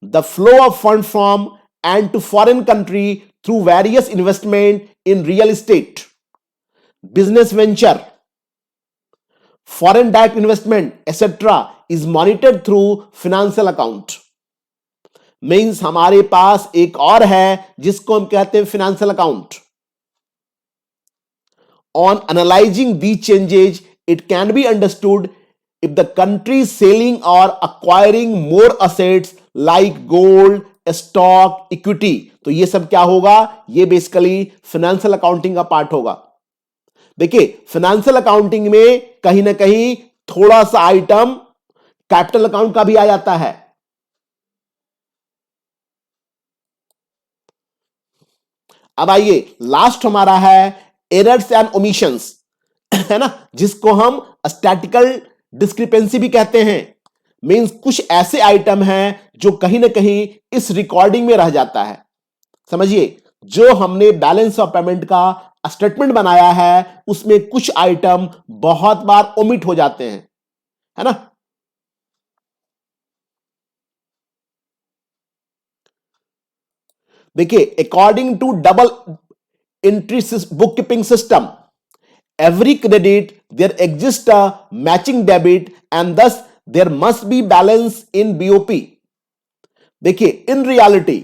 the flow of fund from and to foreign country through various investment in real estate, business venture, foreign direct investment etc is monitored through financial account। Means हमारे पास एक और है जिसको हम कहते हैं financial account. On analyzing these changes, it can be understood if the country is selling or acquiring more assets like gold, stock, equity, तो ये सब क्या होगा, ये बेसिकली फाइनेंशियल अकाउंटिंग का पार्ट होगा। देखिए फाइनेंशियल अकाउंटिंग में कहीं ना कहीं थोड़ा सा आइटम कैपिटल अकाउंट का भी आ जाता है। अब आइए लास्ट हमारा है एरर्स एंड ओमिशंस, है ना, जिसको हम स्टैटिकल डिस्क्रिपेंसी भी कहते हैं। मींस कुछ ऐसे आइटम हैं जो कहीं ना कहीं इस रिकॉर्डिंग में रह जाता है। समझिए जो हमने बैलेंस ऑफ पेमेंट का स्टेटमेंट बनाया है उसमें कुछ आइटम बहुत बार ओमिट हो जाते हैं, है ना। देखिए according to double entry book keeping system, every credit there exists a matching debit and thus there must be balance in BOP। देखिए in reality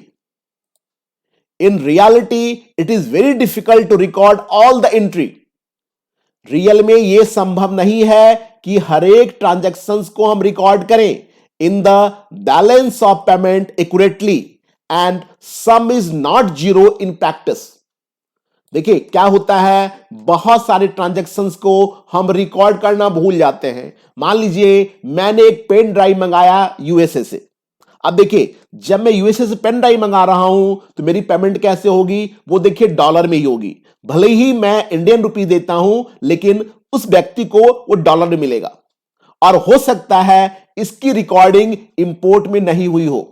it is very difficult to record all the entry। Real में यह संभव नहीं है कि हर एक transactions को हम रिकॉर्ड करें in the balance of payment accurately and some is not zero in practice. देखिए क्या होता है, बहुत सारे ट्रांजैक्शंस को हम रिकॉर्ड करना भूल जाते हैं। मान लीजिए मैंने एक पेन ड्राइव मंगाया यूएसए से। अब देखिए जब मैं यूएसए से पेन ड्राइव मंगा रहा हूं तो मेरी पेमेंट कैसे होगी, वो देखिए डॉलर में ही होगी। भले ही मैं इंडियन रुपी देता हूं लेकिन उस व्यक्ति को वो डॉलर में मिलेगा। और हो सकता है इसकी रिकॉर्डिंग इंपोर्ट में नहीं हुई हो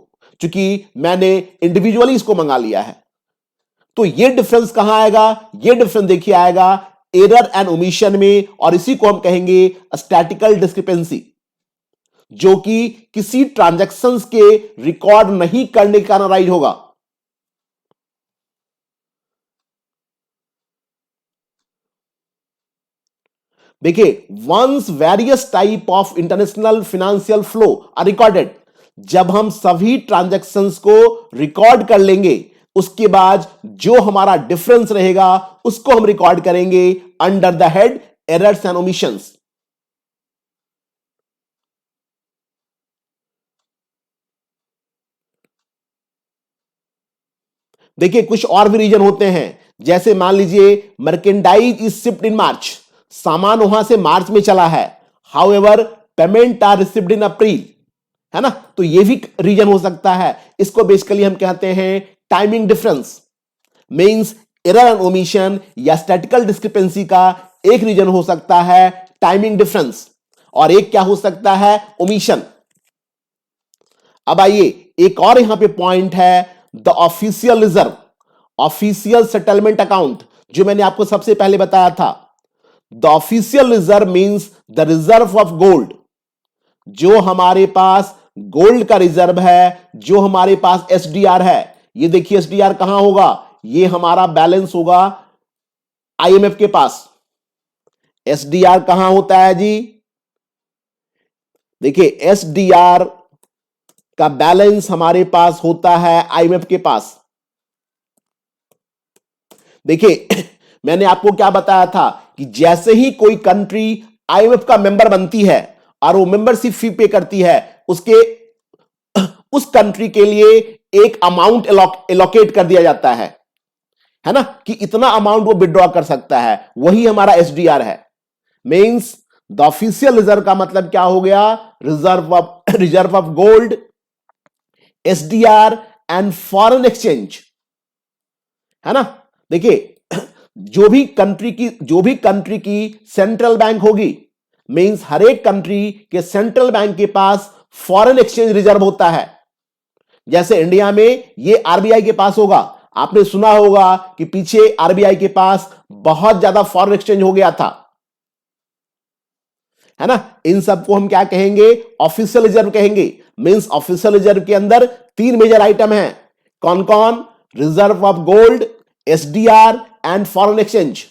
क्योंकि मैंने इंडिविजुअली इसको मंगा लिया है। तो ये डिफरेंस कहां आएगा, ये डिफरेंस देखिए आएगा एरर एंड ओमिशन में, और इसी को हम कहेंगे स्टैटिकल डिस्क्रिपेंसी, जो कि किसी ट्रांजैक्शंस के रिकॉर्ड नहीं करने के कारण राइज होगा। देखिए once various type of international financial flow are recorded, जब हम सभी ट्रांजैक्शंस को रिकॉर्ड कर लेंगे उसके बाद जो हमारा डिफरेंस रहेगा उसको हम रिकॉर्ड करेंगे under the head errors and omissions. देखिए कुछ और भी रीजन होते हैं, जैसे मान लीजिए merchandise is shipped in March, सामान वहां से मार्च में चला है, however payment are received in April, है ना, तो ये भी रीजन हो सकता है। इसको बेसिकली हम कहते हैं timing difference. Means error and omission या स्टैटिकल डिस्क्रिपेंसी का एक रीजन हो सकता है टाइमिंग डिफरेंस, और एक क्या हो सकता है, ओमिशन। अब आइए एक और यहां पे पॉइंट है, the official reserve, official settlement account, जो मैंने आपको सबसे पहले बताया था। The official reserve means the reserve of gold, जो हमारे पास गोल्ड का रिजर्व है, जो हमारे पास एसडीआर है। ये देखिए एसडीआर कहां होगा, ये हमारा बैलेंस होगा आईएमएफ के पास। एसडीआर कहां होता है जी, देखिए एसडीआर का बैलेंस हमारे पास होता है आईएमएफ के पास। देखिए मैंने आपको क्या बताया था कि जैसे ही कोई कंट्री आईएमएफ का मेंबर बनती है और वो मेंबरशिप फी पे करती है, उसके उस कंट्री के लिए एक अमाउंट एलोकेट कर दिया जाता है ना, कि इतना अमाउंट वो विड्रॉ कर सकता है, वही हमारा एसडीआर है। मींस द ऑफिशियल रिजर्व का मतलब क्या हो गया, reserve of gold, SDR and foreign exchange, है ना। देखिए जो भी कंट्री की सेंट्रल बैंक होगी, मींस हर एक कंट्री के सेंट्रल बैंक के पास फॉरेन एक्सचेंज रिजर्व होता है। जैसे इंडिया में ये आरबीआई के पास होगा। आपने सुना होगा कि पीछे आरबीआई के पास बहुत ज्यादा फॉरेन एक्सचेंज हो गया था, है ना। इन सबको हम क्या कहेंगे, ऑफिशियल रिजर्व कहेंगे। मींस ऑफिशियल रिजर्व के अंदर तीन मेजर आइटम हैं, कौन कौन, reserve of gold, SDR and foreign exchange.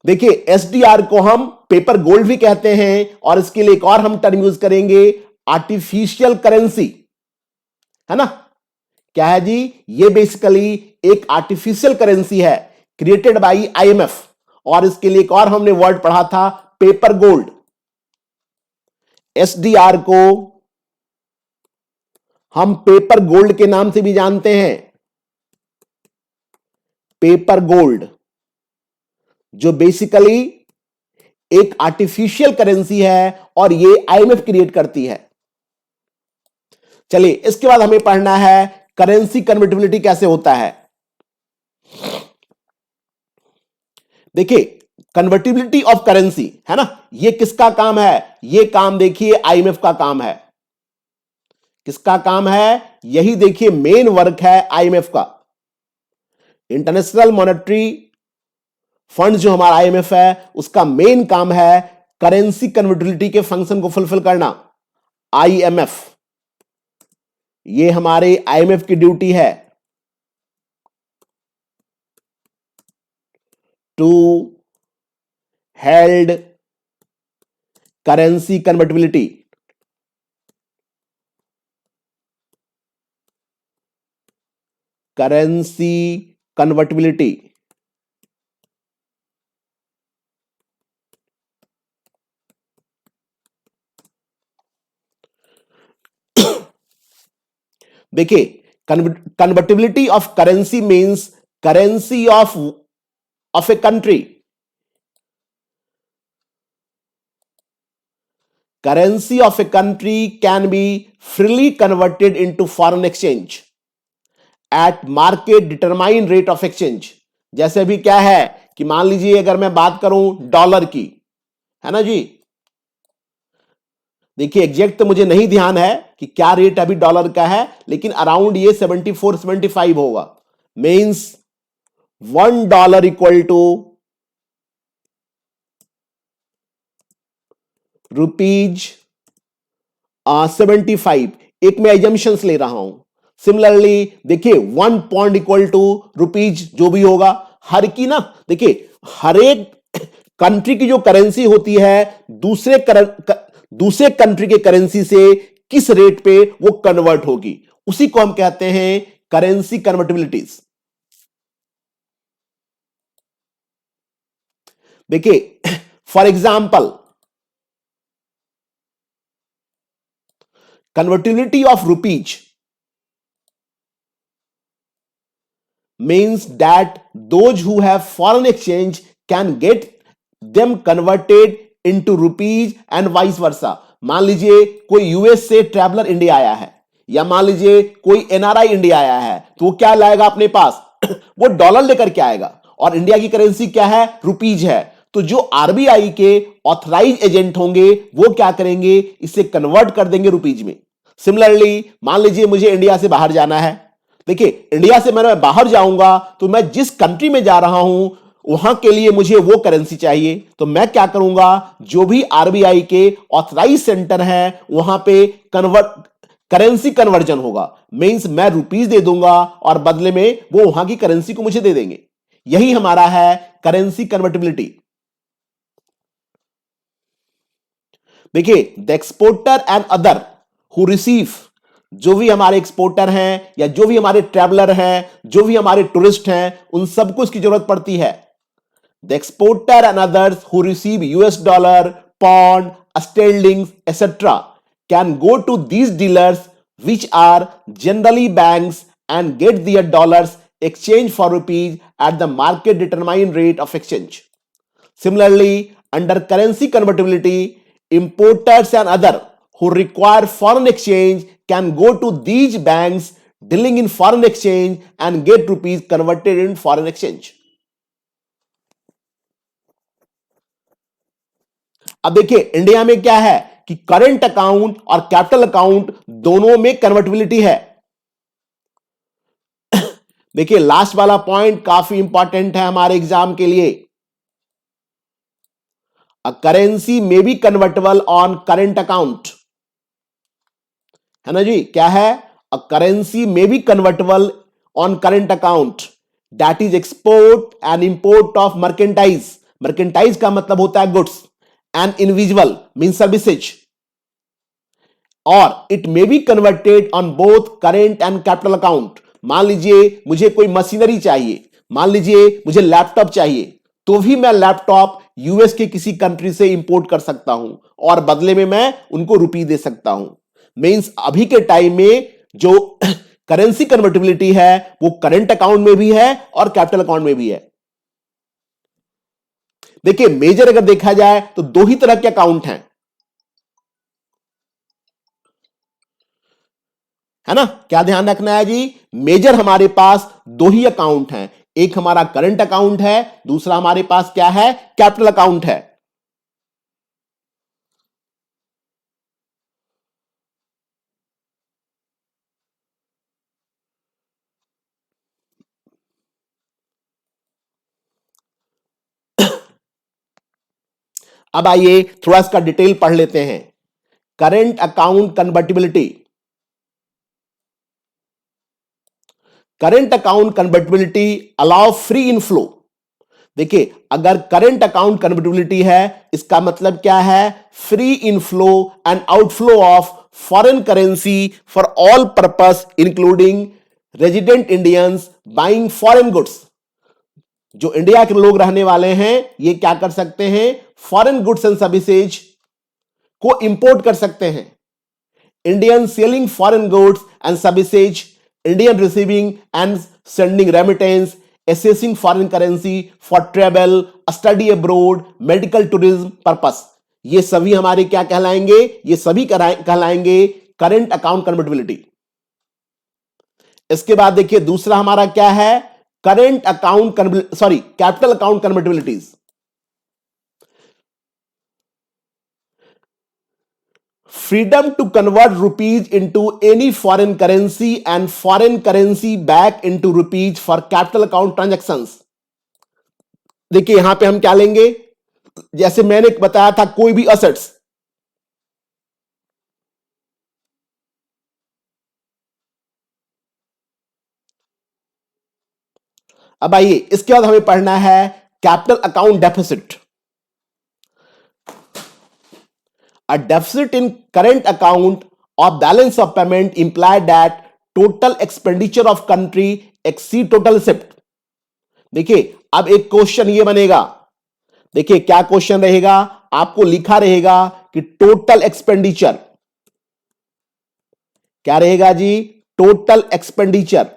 देखिए एसडीआर को हम पेपर गोल्ड भी कहते हैं, और इसके लिए एक और हम टर्म यूज करेंगे, आर्टिफिशियल करेंसी, है ना। क्या है जी, ये बेसिकली एक आर्टिफिशियल करेंसी है क्रिएटेड बाय आईएमएफ, और इसके लिए एक और हमने वर्ड पढ़ा था, पेपर गोल्ड। एसडीआर को हम पेपर गोल्ड के नाम से भी जानते हैं, पेपर गोल्ड, जो बेसिकली एक आर्टिफिशियल करेंसी है और ये आईएमएफ क्रिएट करती है। चलिए इसके बाद हमें पढ़ना है करेंसी कन्वर्टिबिलिटी कैसे होता है। देखिए कन्वर्टिबिलिटी ऑफ करेंसी, है ना, ये किसका काम है, ये काम देखिए आईएमएफ का काम है। किसका काम है, यही देखिए मेन वर्क है आईएमएफ का। इंटरनेशनल मॉनेटरी फंड जो हमारा आईएमएफ है, उसका मेन काम है करेंसी कन्वर्टिबिलिटी के फंक्शन को फुलफिल करना। आईएमएफ, ये हमारे आईएमएफ की ड्यूटी है to held currency convertibility. Currency convertibility, देखिए convertibility of currency means currency of a country, currency of a country can be freely converted into foreign exchange at market determined rate of exchange। जैसे अभी क्या है कि मान लीजिए अगर मैं बात करूं डॉलर की, है ना जी, देखिए एग्जैक्ट तो मुझे नहीं ध्यान है कि क्या रेट अभी डॉलर का है, लेकिन अराउंड ये 74-75 होगा। Means $1 equal to ₹75। एक मैं एजम्पशंस ले रहा हूं। सिमिलरली देखिए 1 पॉइंट इक्वल टू रुपीज, जो भी होगा हर की ना, देखिए हर एक कंट्री की जो करेंसी होती है दूसरे कंट्री के करेंसी से किस रेट पे वो कन्वर्ट होगी, उसी को हम कहते हैं करेंसी कन्वर्टिबिलिटीज। देखिए for example convertibility of rupees, means that those who have foreign exchange can get them converted into rupees and vice versa. मान लीजिए कोई यूएस से ट्रैवलर इंडिया आया है, या मान लीजिए कोई एनआरआई इंडिया आया है, तो वो क्या लाएगा अपने पास? वो डॉलर लेकर के आएगा, और इंडिया की करेंसी क्या है? रुपीज है। तो जो आरबीआई के ऑथराइज एजेंट होंगे वो क्या करेंगे? इसे कन्वर्ट कर देंगे रुपीज में। सिमिलरली मान लीजिए मुझे इंडिया से बाहर जाना है। देखिए, इंडिया से मैं बाहर जाऊंगा तो मैं जिस कंट्री में जा रहा हूं वहां के लिए मुझे वो करेंसी चाहिए। तो मैं क्या करूंगा? जो भी आरबीआई के ऑथराइज सेंटर है वहां पे करेंसी कन्वर्जन होगा। मींस मैं रुपीज दे दूंगा और बदले में वो वहां की करेंसी को मुझे दे देंगे। यही हमारा है करेंसी कन्वर्टिबिलिटी। देखिए, the exporter and other who receive, जो भी हमारे एक्सपोर्टर हैं या जो भी हमारे ट्रैवलर हैं, जो भी हमारे टूरिस्ट हैं, उन सबको इसकी जरूरत पड़ती है। The exporter and others who receive US dollar, pound, sterling etcetera can go to these dealers which are generally banks and get their dollars exchange for rupees at the market determined rate of exchange. Similarly, under currency convertibility, importers and other who require foreign exchange can go to these banks dealing in foreign exchange and get rupees converted in foreign exchange. अब देखिए, India में क्या है कि current account और capital account दोनों में convertibility है। देखिए, लास्ट वाला पॉइंट काफी इंपॉर्टेंट है हमारे एग्जाम के लिए। A currency may be convertible on current account, है ना जी? क्या है? A currency may be convertible on current account, that is export and import of merchandise. Merchandise का मतलब होता है goods, and individual mean services, और it may be converted on both current and capital account. मान लीजिए मुझे कोई machinery चाहिए, मान लीजिए मुझे लैपटॉप चाहिए, तो भी मैं लैपटॉप यूएस के किसी कंट्री से इंपोर्ट कर सकता हूं और बदले में मैं उनको रुपी दे सकता हूं। मींस अभी के टाइम में जो करेंसी कन्वर्टिबिलिटी है वो करंट अकाउंट में भी है और कैपिटल अकाउंट में भी है। देखिए, मेजर अगर देखा जाए तो दो ही तरह के अकाउंट हैं, है ना? क्या ध्यान रखना है जी? मेजर हमारे पास दो ही अकाउंट हैं, एक हमारा करंट अकाउंट है, दूसरा हमारे पास क्या है? कैपिटल अकाउंट है। अब आइए थोड़ा इसका डिटेल पढ़ लेते हैं। Current account convertibility. Current account convertibility allow free inflow. देखिए, अगर करंट अकाउंट कन्वर्टिबिलिटी है, इसका मतलब क्या है? Free inflow and outflow of foreign currency for all purpose including resident Indians buying foreign goods. जो इंडिया के लोग रहने वाले हैं ये क्या कर सकते हैं? फॉरेन गुड्स एंड सर्विसेज को इंपोर्ट कर सकते हैं। Indian selling foreign goods and services, Indian receiving and sending remittance, assessing foreign currency for travel, study abroad, medical tourism purpose, ये सभी हमारे क्या कहलाएंगे? ये सभी कहलाएंगे करंट अकाउंट कन्वर्टिबिलिटी। इसके बाद देखिए दूसरा हमारा क्या है? Current account capital account convertibilities. Freedom to convert rupees into any foreign currency and foreign currency back into rupees for capital account transactions। देखिए यहां पे हम क्या लेंगे? जैसे मैंने बताया था कोई भी असेट्स, अब आइए इसके बाद हमें पढ़ना है capital account deficit. A deficit in current account or balance of payment imply that total expenditure of country exceed total receipt। देखिए अब एक क्वेश्चन ये बनेगा, देखिए क्या क्वेश्चन रहेगा? आपको लिखा रहेगा कि टोटल एक्सपेंडिचर, क्या रहेगा जी? Total expenditure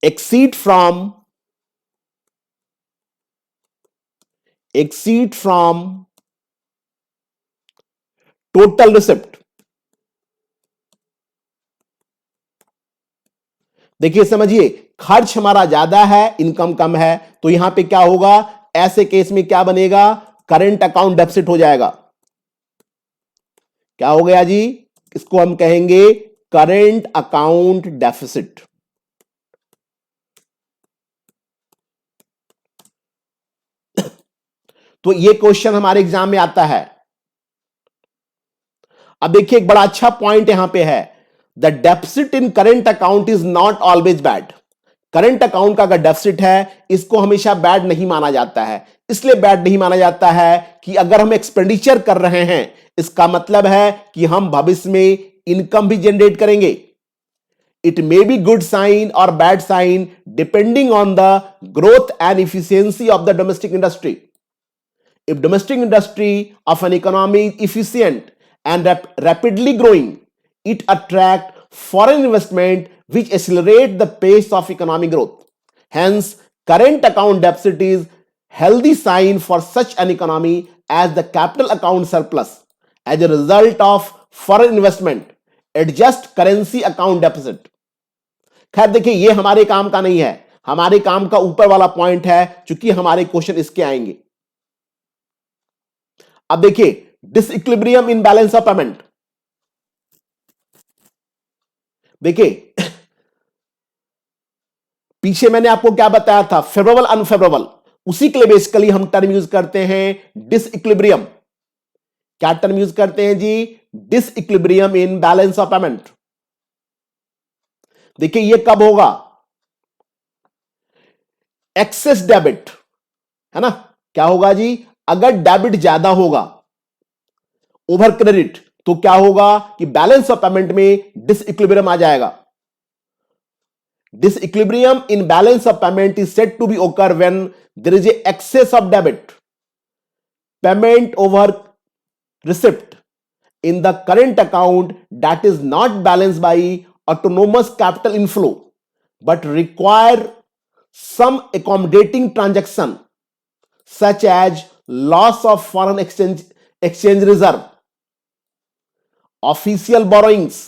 exceed from total receipt। देखिए समझिए, खर्च हमारा ज्यादा है, इनकम कम है, तो यहां पे क्या होगा, ऐसे केस में क्या बनेगा, करंट अकाउंट डेफिसिट हो जाएगा। क्या हो गया जी, इसको हम कहेंगे करंट अकाउंट डेफिसिट। तो ये क्वेश्चन हमारे एग्जाम में आता है। अब देखिए एक बड़ा अच्छा पॉइंट यहां पे है, the deficit in current account is not always bad. Current account का अगर डेफिसिट है, इसको हमेशा बैड नहीं माना जाता है। इसलिए बैड नहीं माना जाता है कि अगर हम एक्सपेंडिचर कर रहे हैं, इसका मतलब है कि हम भविष्य में इनकम भी जनरेट करेंगे। It may be good sign और bad sign depending on the growth and efficiency of the domestic industry. If domestic industry of an economy is efficient and rapidly growing, it attract foreign investment which accelerate the pace of economic growth. Hence, current account deficit is healthy sign for such an economy as the capital account surplus as a result of foreign investment adjust currency account deficit। खैर देखिए ये हमारे काम का नहीं है, हमारे काम का ऊपर वाला पॉइंट है, चूंकि हमारे क्वेश्चन इसके आएंगे। अब देखिए disequilibrium in balance of payment. देखिए पीछे मैंने आपको क्या बताया था, फेवरेबल अनफेवरेबल, उसी के लिए बेसिकली हम टर्म यूज करते हैं डिसइक्विलिब्रियम। क्या टर्म यूज करते हैं जी, disequilibrium in balance of payment. देखिए ये कब होगा, एक्सेस डेबिट, है ना, क्या होगा जी, अगर डेबिट ज्यादा होगा, ओवर क्रेडिट, तो क्या होगा कि बैलेंस ऑफ पेमेंट में डिसइक्विलिब्रियम आ जाएगा। Disequilibrium in balance of payment is said to be occur when there is a excess of debit, payment over receipt in the current account that is not balanced by autonomous capital inflow but require some accommodating transaction such as loss of foreign exchange reserve, official borrowings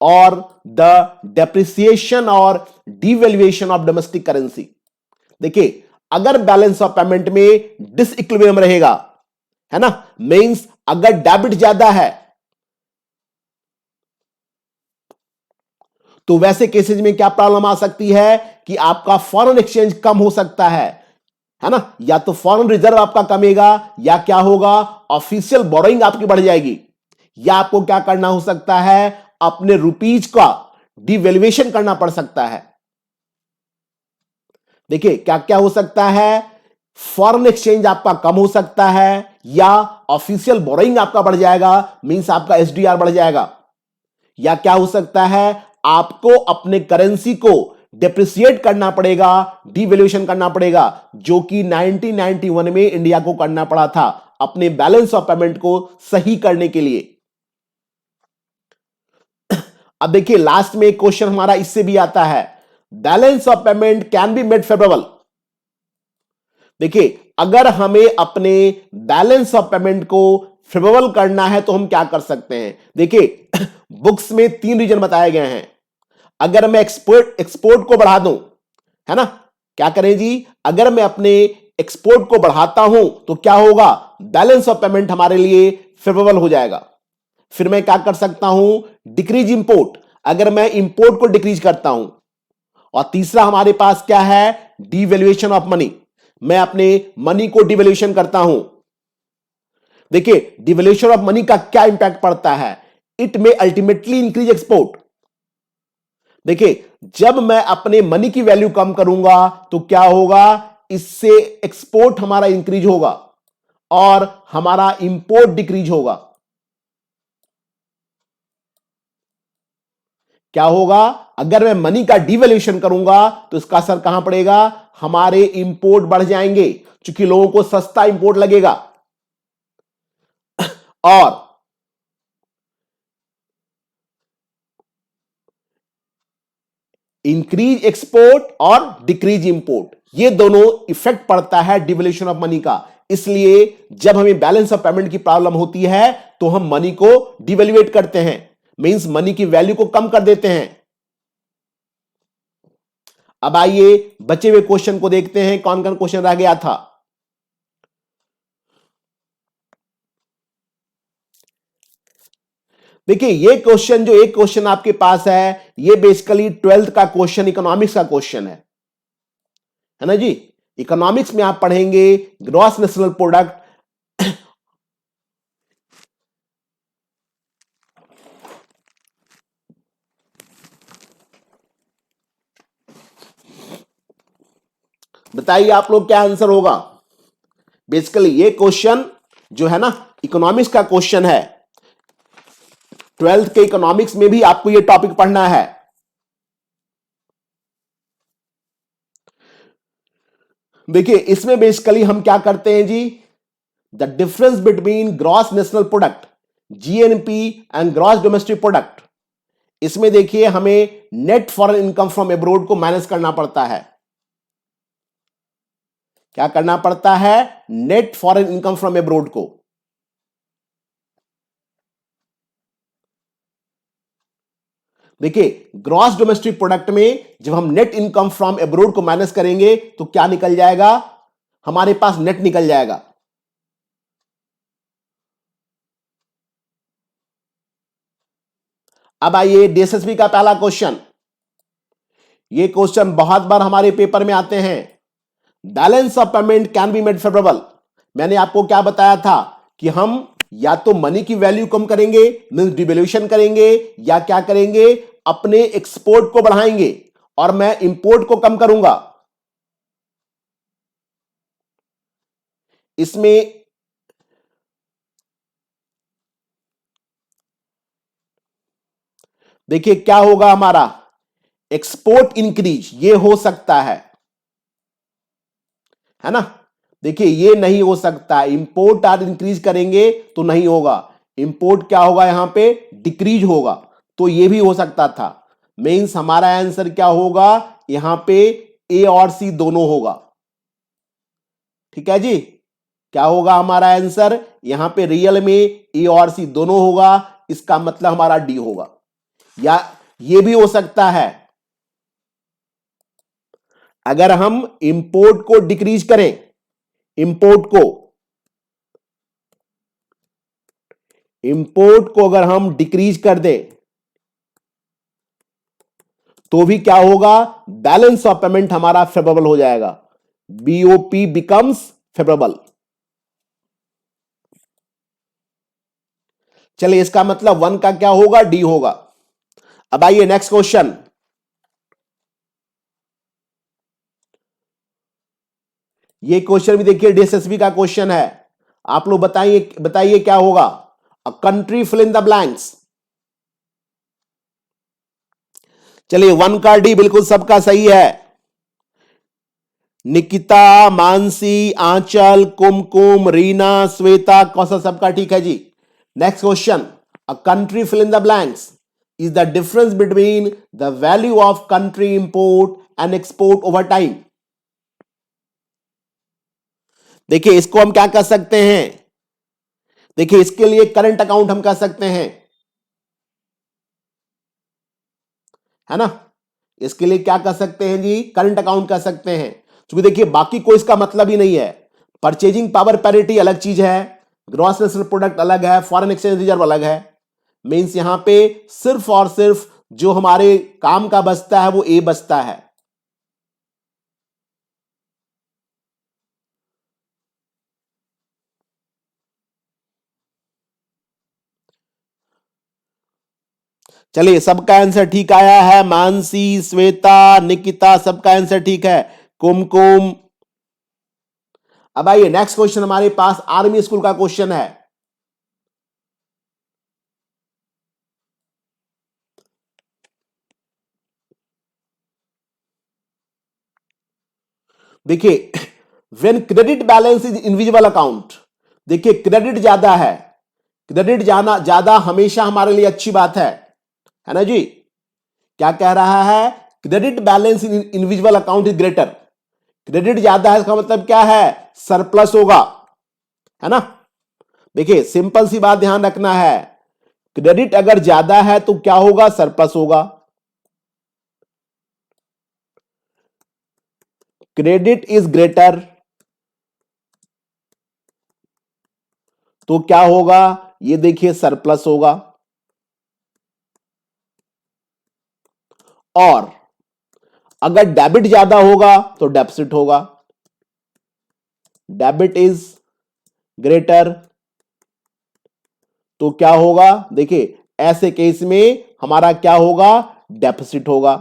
और the depreciation और devaluation of domestic currency. देखिए अगर balance of payment में disequilibrium रहेगा, है ना, means अगर debit ज्यादा है, तो वैसे केसेस में क्या प्रॉब्लम आ सकती है कि आपका फॉरेन एक्सचेंज कम हो सकता है ना, या तो फॉरेन रिजर्व आपका कमेगा, या क्या होगा, ऑफिशियल बोरोइंग आपकी बढ़ जाएगी, या आपको क्या करना हो सकता है, अपने रुपीज का डिवैल्यूएशन करना पड़ सकता है। देखिए क्या क्या हो सकता है, फॉरेन एक्सचेंज आपका कम हो सकता है, या ऑफिशियल बोरोइंग आपका बढ़ जाएगा, मींस आपका एसडीआर बढ़ जाएगा, या क्या हो सकता है, आपको अपने करेंसी को डिप्रिसिएट करना पड़ेगा, डिवैल्यूएशन करना पड़ेगा, जो कि 1991 में इंडिया को करना पड़ा था अपने बैलेंस ऑफ पेमेंट को सही करने के लिए। अब देखिए लास्ट में एक क्वेश्चन हमारा इससे भी आता है, balance of payment can be made favourable. देखिए अगर हमें अपने बैलेंस ऑफ पेमेंट को फेवरेबल करना है तो हम क्या कर सकते हैं। देखिए बुक्स में 3 रीजन बताए गए हैं। अगर मैं एक्सपोर्ट को बढ़ा दूं, है ना, क्या करें जी, अगर मैं अपने एक्सपोर्ट को बढ़ाता हूं तो क्या होगा, बैलेंस ऑफ पेमेंट हमारे लिए फेवरेबल हो जाएगा। फिर मैं क्या कर सकता हूं, डिक्रीज इंपोर्ट, अगर मैं इंपोर्ट को डिक्रीज करता हूं। और तीसरा हमारे पास क्या है, डिवैल्यूएशन ऑफ मनी, मैं अपने मनी को डिवैल्यूएशन करता हूं। देखिए डिवैल्यूएशन ऑफ मनी का क्या इंपैक्ट पड़ता है, इट में अल्टीमेटली इंक्रीज एक्सपोर्ट। देखिए जब मैं अपने मनी की वैल्यू कम करूंगा तो क्या होगा, इससे एक्सपोर्ट हमारा इंक्रीज होगा और हमारा इंपोर्ट डिक्रीज होगा। क्या होगा, अगर मैं मनी का डिवैल्यूएशन करूंगा तो इसका असर कहां पड़ेगा, हमारे इंपोर्ट बढ़ जाएंगे, क्योंकि लोगों को सस्ता इंपोर्ट लगेगा। और इंक्रीज एक्सपोर्ट और डिक्रीज इंपोर्ट, ये दोनों इफेक्ट पड़ता है डिवैल्यूएशन ऑफ मनी का। इसलिए जब हमें बैलेंस ऑफ पेमेंट की प्रॉब्लम होती है तो हम मनी को डिवैल्यूएट करते हैं, मींस मनी की वैल्यू को कम कर देते हैं। अब आइए बचे हुए क्वेश्चन को देखते हैं, कौन कौन क्वेश्चन रह गया था। देखिए ये क्वेश्चन, जो एक क्वेश्चन आपके पास है, ये बेसिकली 12th का क्वेश्चन, इकोनॉमिक्स का क्वेश्चन है ना जी। इकोनॉमिक्स में आप पढ़ेंगे ग्रॉस नेशनल प्रोडक्ट, बताइए आप लोग क्या आंसर होगा। बेसिकली ये क्वेश्चन जो है ना इकोनॉमिक्स का क्वेश्चन है, 12th के इकोनॉमिक्स में भी आपको ये टॉपिक पढ़ना है। देखिए इसमें बेसिकली हम क्या करते हैं जी, the difference between gross national product GNP and gross domestic product, इसमें देखिए हमें net foreign income from abroad को मैनेज करना पड़ता है। क्या करना पड़ता है, net foreign income from abroad को। देखिए ग्रॉस डोमेस्टिक प्रोडक्ट में जब हम नेट इनकम फ्रॉम एब्रोड को माइनस करेंगे तो क्या निकल जाएगा, हमारे पास नेट निकल जाएगा। अब आइए डीएसएसबी का पहला क्वेश्चन। ये क्वेश्चन बहुत बार हमारे पेपर में आते हैं। Balance of payment can be made favourable. मैंने आपको क्या बताया था कि हम या तो मनी की वैल्यू कम करेंगे, मींस डिवैल्यूएशन करेंगे, या क्या करेंगे, अपने एक्सपोर्ट को बढ़ाएंगे और मैं इंपोर्ट को कम करूंगा। इसमें देखिए क्या होगा, हमारा एक्सपोर्ट इंक्रीज ये हो सकता है ना। देखिए ये नहीं हो सकता, इंपोर्ट आज इंक्रीज करेंगे तो नहीं होगा, इंपोर्ट क्या होगा, यहां पे डिक्रीज होगा, तो ये भी हो सकता था। मींस हमारा आंसर क्या होगा, यहां पे ए और सी दोनों होगा। ठीक है जी, क्या होगा हमारा आंसर, यहां पे रियल में ए और सी दोनों होगा, इसका मतलब हमारा डी होगा। या ये भी हो सकता है अगर हम इंपोर्ट को डिक्रीज करें, इंपोर्ट को अगर हम डिक्रीज कर दें तो भी क्या होगा, बैलेंस ऑफ पेमेंट हमारा फेवरेबल हो जाएगा, बीओपी बिकम्स फेवरेबल। चलिए इसका मतलब 1 का क्या होगा, डी होगा। अब आइए नेक्स्ट क्वेश्चन। ये क्वेश्चन भी देखिए डीएसएसबी का क्वेश्चन है। आप लोग बताइए क्या होगा, a country fill in the blanks. चलिए 1 का डी बिल्कुल सबका सही है, निकिता, मानसी, आंचल, कुमकुम, रीना, श्वेता, कौशल, सबका ठीक है जी। Next question, a country fill in the blanks is the difference between the value of country import and export over time. देखिए इसको हम क्या कर सकते हैं, देखिए इसके लिए करंट अकाउंट हम कर सकते हैं, है ना। इसके लिए क्या कर सकते हैं जी, करंट अकाउंट कर सकते हैं, क्योंकि देखिए बाकी कोई इसका मतलब ही नहीं है। परचेजिंग पावर पैरिटी अलग चीज है, ग्रॉस नेशनल प्रोडक्ट अलग है, फॉरेन एक्सचेंज रिजर्व अलग है। मींस यहां पे सिर्फ और सिर्फ जो हमारे काम का बचता है वो ए बचता है। चलिए सबका आंसर ठीक आया है, मानसी, श्वेता, निकिता, सबका आंसर ठीक है, कुमकुम। अब आइए नेक्स्ट क्वेश्चन हमारे पास आर्मी स्कूल का क्वेश्चन है। देखिए when credit balance is invisible account, देखिए क्रेडिट ज्यादा है, क्रेडिट जाना ज्यादा हमेशा हमारे लिए अच्छी बात है ना जी। क्या कह रहा है, credit balance in individual account is greater. Credit ज्यादा है इसका मतलब क्या है, सरप्लस होगा, है ना। देखिए सिंपल सी बात ध्यान रखना है, क्रेडिट अगर ज्यादा है तो क्या होगा, सरप्लस होगा। क्रेडिट इज ग्रेटर तो क्या होगा, ये देखिए सरप्लस होगा। और अगर डेबिट ज्यादा होगा तो डेफिसिट होगा। डेबिट इज ग्रेटर तो क्या होगा, देखिए ऐसे केस में हमारा क्या होगा, डेफिसिट होगा।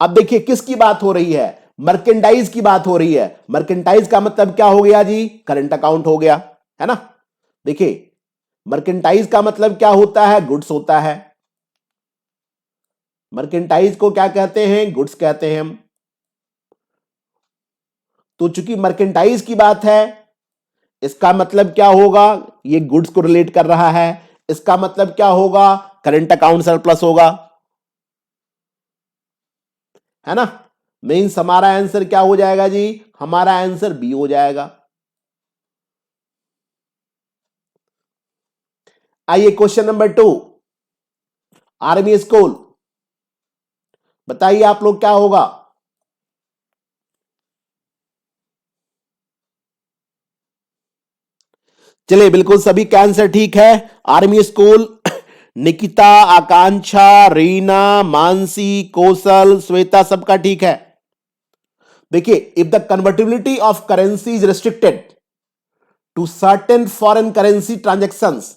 अब देखिए किसकी बात हो रही है, मर्केंडाइज की बात हो रही है। मर्केंटाइज का मतलब क्या हो गया जी, करंट अकाउंट हो गया, है ना। देखिए मर्केंटाइज का मतलब क्या होता है, गुड्स होता है। मर्केंटाइज को क्या कहते हैं, गुड्स कहते हैं हम। तो चूंकि मर्केंटाइज की बात है, इसका मतलब क्या होगा, ये गुड्स को रिलेट कर रहा है, इसका मतलब क्या होगा, करंट अकाउंट सरप्लस होगा, है ना। मीन्स हमारा आंसर क्या हो जाएगा जी, हमारा आंसर बी हो जाएगा। आइए क्वेश्चन नंबर 2, आर्मी स्कूल, बताइए आप लोग क्या होगा। चलिए बिल्कुल सभी का आंसर ठीक है, आर्मी स्कूल। निकिता, आकांक्षा, रीना, मानसी, कौशल, श्वेता सबका ठीक है। देखिए if the convertibility of currency is restricted to certain foreign currency transactions,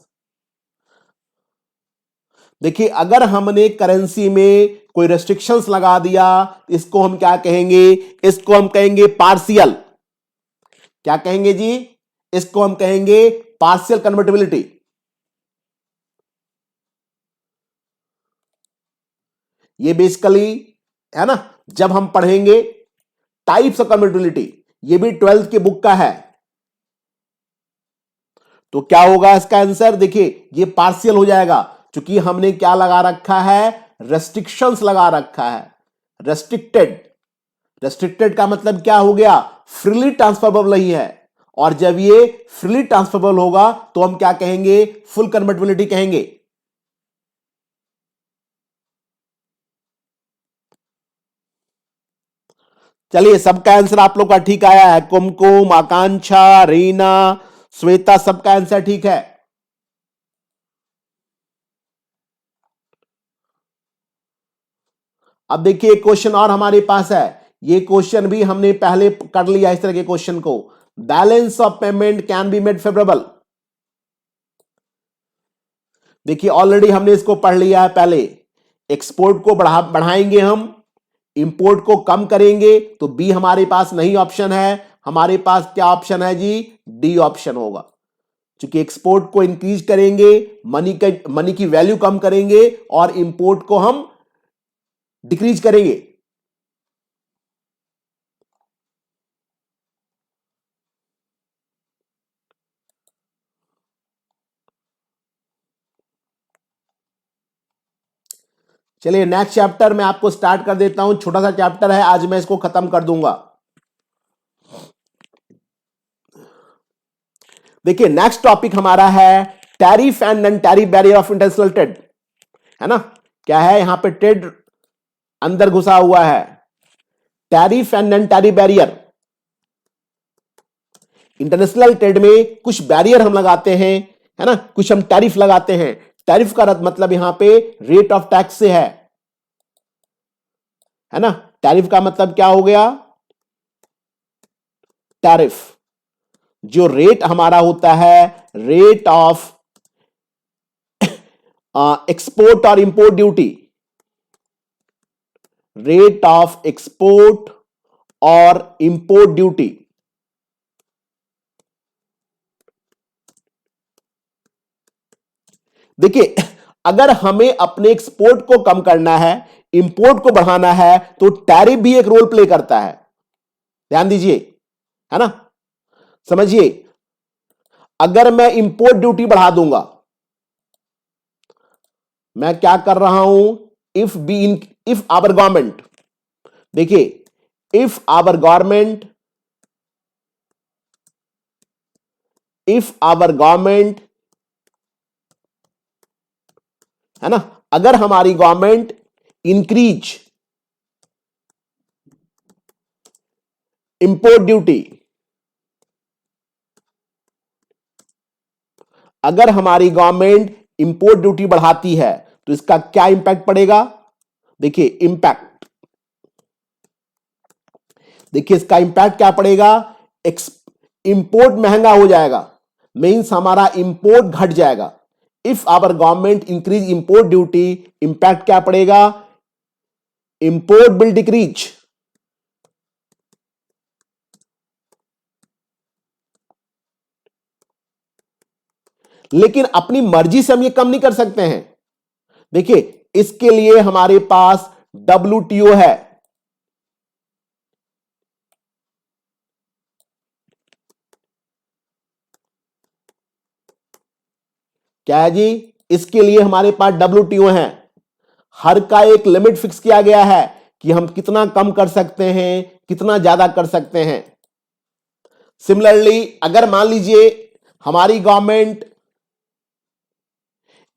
देखिए अगर हमने करेंसी में कोई रेस्ट्रिक्शंस लगा दिया, इसको हम क्या कहेंगे, इसको हम कहेंगे पार्शियल, क्या कहेंगे जी, इसको हम कहेंगे पार्शियल कन्वर्टिबिलिटी। ये बेसिकली है ना, जब हम पढ़ेंगे टाइप्स ऑफ कन्वर्टिबिलिटी, ये भी 12th की बुक का है, तो क्या होगा इसका आंसर, देखिए ये पार्शियल हो जाएगा, क्योंकि हमने क्या लगा रखा है, रेस्ट्रिक्शंस लगा रखा है, रेस्ट्रिक्टेड। रेस्ट्रिक्टेड का मतलब क्या हो गया, फ्रीली ट्रांसफरेबल नहीं है, और जब ये फ्रीली ट्रांसफरेबल होगा तो हम क्या कहेंगे, फुल कन्वर्टिबिलिटी कहेंगे। चलिए सबका आंसर आप लोग का ठीक आया है, कुमकुम, आकांक्षा, रीना, श्वेता सबका आंसर ठीक है। अब देखिए एक क्वेश्चन और हमारे पास है, ये क्वेश्चन भी हमने पहले कर लिया इस तरह के क्वेश्चन को, balance of payment can be made favourable. देखिए ऑलरेडी हमने इसको पढ़ लिया है पहले, एक्सपोर्ट को बढ़ाएंगे हम, इंपोर्ट को कम करेंगे, तो बी हमारे पास नहीं ऑप्शन है, हमारे पास क्या ऑप्शन है जी, डी ऑप्शन होगा। क्योंकि एक्सपोर्ट को इंक्रीज करेंगे, मनी की वैल्यू कम करेंगे, और इंपोर्ट को हम डिक्रीज करेंगे। चलिए नेक्स्ट चैप्टर मैं आपको स्टार्ट कर देता हूं, छोटा सा चैप्टर है, आज मैं इसको खत्म कर दूंगा। देखिए नेक्स्ट टॉपिक हमारा है tariff and non tariff barrier of international trade, है ना। क्या है यहां पे, ट्रेड अंदर घुसा हुआ है, tariff and non tariff barrier. International trade में कुछ बैरियर हम लगाते हैं, है ना, कुछ हम टैरिफ लगाते हैं। टैरिफ का मतलब यहां पे रेट ऑफ टैक्स से है ना। टैरिफ का मतलब क्या हो गया, टैरिफ जो रेट हमारा होता है, रेट ऑफ एक्सपोर्ट और import duty, rate of export और इंपोर्ट ड्यूटी। देखिए अगर हमें अपने एक्सपोर्ट को कम करना है, इंपोर्ट को बढ़ाना है, तो टैरिफ भी एक रोल प्ले करता है, ध्यान दीजिए, है ना। समझिए, अगर मैं इंपोर्ट ड्यूटी बढ़ा दूंगा, मैं क्या कर रहा हूं, इफ आवर गवर्नमेंट, देखिए, इफ आवर गवर्नमेंट है ना, अगर हमारी गवर्नमेंट इंक्रीज इंपोर्ट ड्यूटी, अगर हमारी गवर्नमेंट इंपोर्ट ड्यूटी बढ़ाती है तो इसका क्या इंपैक्ट पड़ेगा, देखिए इंपैक्ट, देखिए इसका इंपैक्ट क्या पड़ेगा, इंपोर्ट महंगा हो जाएगा, मींस हमारा इंपोर्ट घट जाएगा। If our government increase import duty, impact क्या पड़ेगा, इंपोर्ट विल डिक्रीज। लेकिन अपनी मर्जी से हम ये कम नहीं कर सकते हैं। देखिए, इसके लिए हमारे पास WTO है, क्या है जी, इसके लिए हमारे पास WTO है, हर का एक लिमिट फिक्स किया गया है कि हम कितना कम कर सकते हैं, कितना ज्यादा कर सकते हैं। सिमिलरली, अगर मान लीजिए हमारी गवर्नमेंट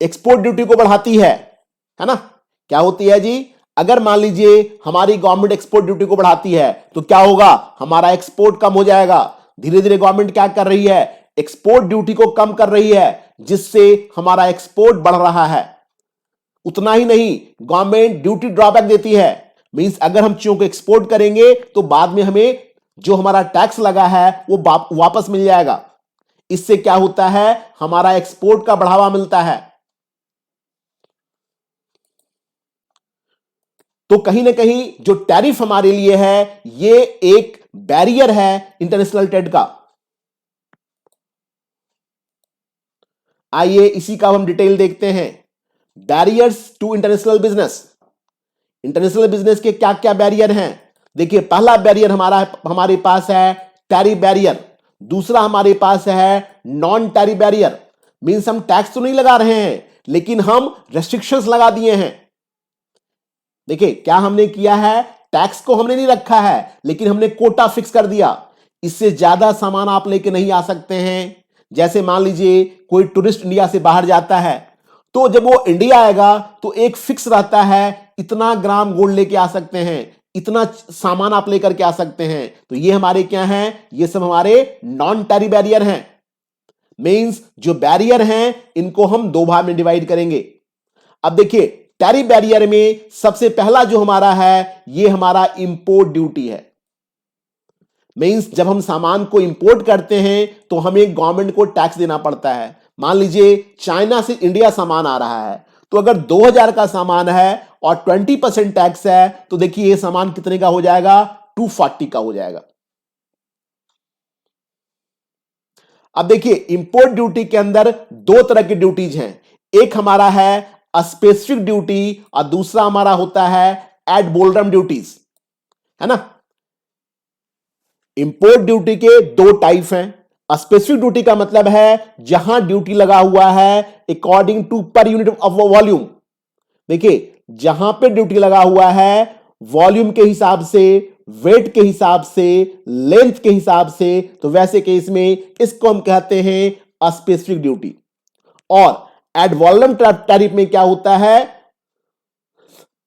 एक्सपोर्ट ड्यूटी को बढ़ाती है ना, क्या होती है जी, अगर मान लीजिए हमारी गवर्नमेंट एक्सपोर्ट ड्यूटी को बढ़ाती है तो क्या होगा, हमारा एक्सपोर्ट कम हो जाएगा। धीरे धीरे गवर्नमेंट क्या कर रही है, एक्सपोर्ट ड्यूटी को कम कर रही है, जिससे हमारा एक्सपोर्ट बढ़ रहा है। उतना ही नहीं, गवर्नमेंट ड्यूटी ड्रॉबैक देती है, मींस अगर हम चीजों को एक्सपोर्ट करेंगे तो बाद में हमें जो हमारा टैक्स लगा है वो वापस मिल जाएगा। इससे क्या होता है, हमारा एक्सपोर्ट का बढ़ावा मिलता है। तो कहीं ना कहीं जो टैरिफ हमारे लिए है, ये एक बैरियर है इंटरनेशनल ट्रेड का। आइए इसी का हम डिटेल देखते हैं। Barriers to international business, international business के क्या क्या बैरियर हैं। देखिए, पहला बैरियर हमारे पास है टैरिफ बैरियर, दूसरा हमारे पास है नॉन टैरिफ बैरियर, मींस हम टैक्स तो नहीं लगा रहे हैं लेकिन हम रेस्ट्रिक्शंस लगा दिए हैं। देखिए क्या हमने किया है, टैक्स को हमने नहीं रखा है लेकिन हमने कोटा फिक्स कर दिया, इससे ज्यादा सामान आप लेके नहीं आ सकते हैं। जैसे मान लीजिए कोई टूरिस्ट इंडिया से बाहर जाता है, तो जब वो इंडिया आएगा तो एक फिक्स रहता है, इतना ग्राम गोल्ड लेके आ सकते हैं, इतना सामान आप लेकर के आ सकते हैं। तो ये हमारे क्या हैं, ये सब हमारे नॉन टैरिफ बैरियर हैं। मींस जो बैरियर हैं इनको हम दो भाग में डिवाइड करेंगे। अब देखिए, टैरिफ बैरियर में सबसे पहला जो हमारा है, ये हमारा इंपोर्ट ड्यूटी है। मींस जब हम सामान को इंपोर्ट करते हैं तो हमें गवर्नमेंट को टैक्स देना पड़ता है। मान लीजिए चाइना से इंडिया सामान आ रहा है, तो अगर 2000 का सामान है और 20% टैक्स है, तो देखिए ये सामान कितने का हो जाएगा, 240 का हो जाएगा। अब देखिए, इंपोर्ट ड्यूटी के अंदर दो तरह की ड्यूटीज हैं, एक हमारा है स्पेसिफिक ड्यूटी और दूसरा हमारा होता है एड वोल्यूम ड्यूटीज, है ना। इंपोर्ट ड्यूटी के दो टाइप हैं। स्पेसिफिक ड्यूटी का मतलब है जहां ड्यूटी लगा हुआ है according to per unit of volume. देखिए, जहां पे ड्यूटी लगा हुआ है वॉल्यूम के हिसाब से, वेट के हिसाब से, लेंथ के हिसाब से, तो वैसे केस में इसको हम कहते हैं स्पेसिफिक ड्यूटी। और एड वॉल्यूम टैरिफ में क्या होता है,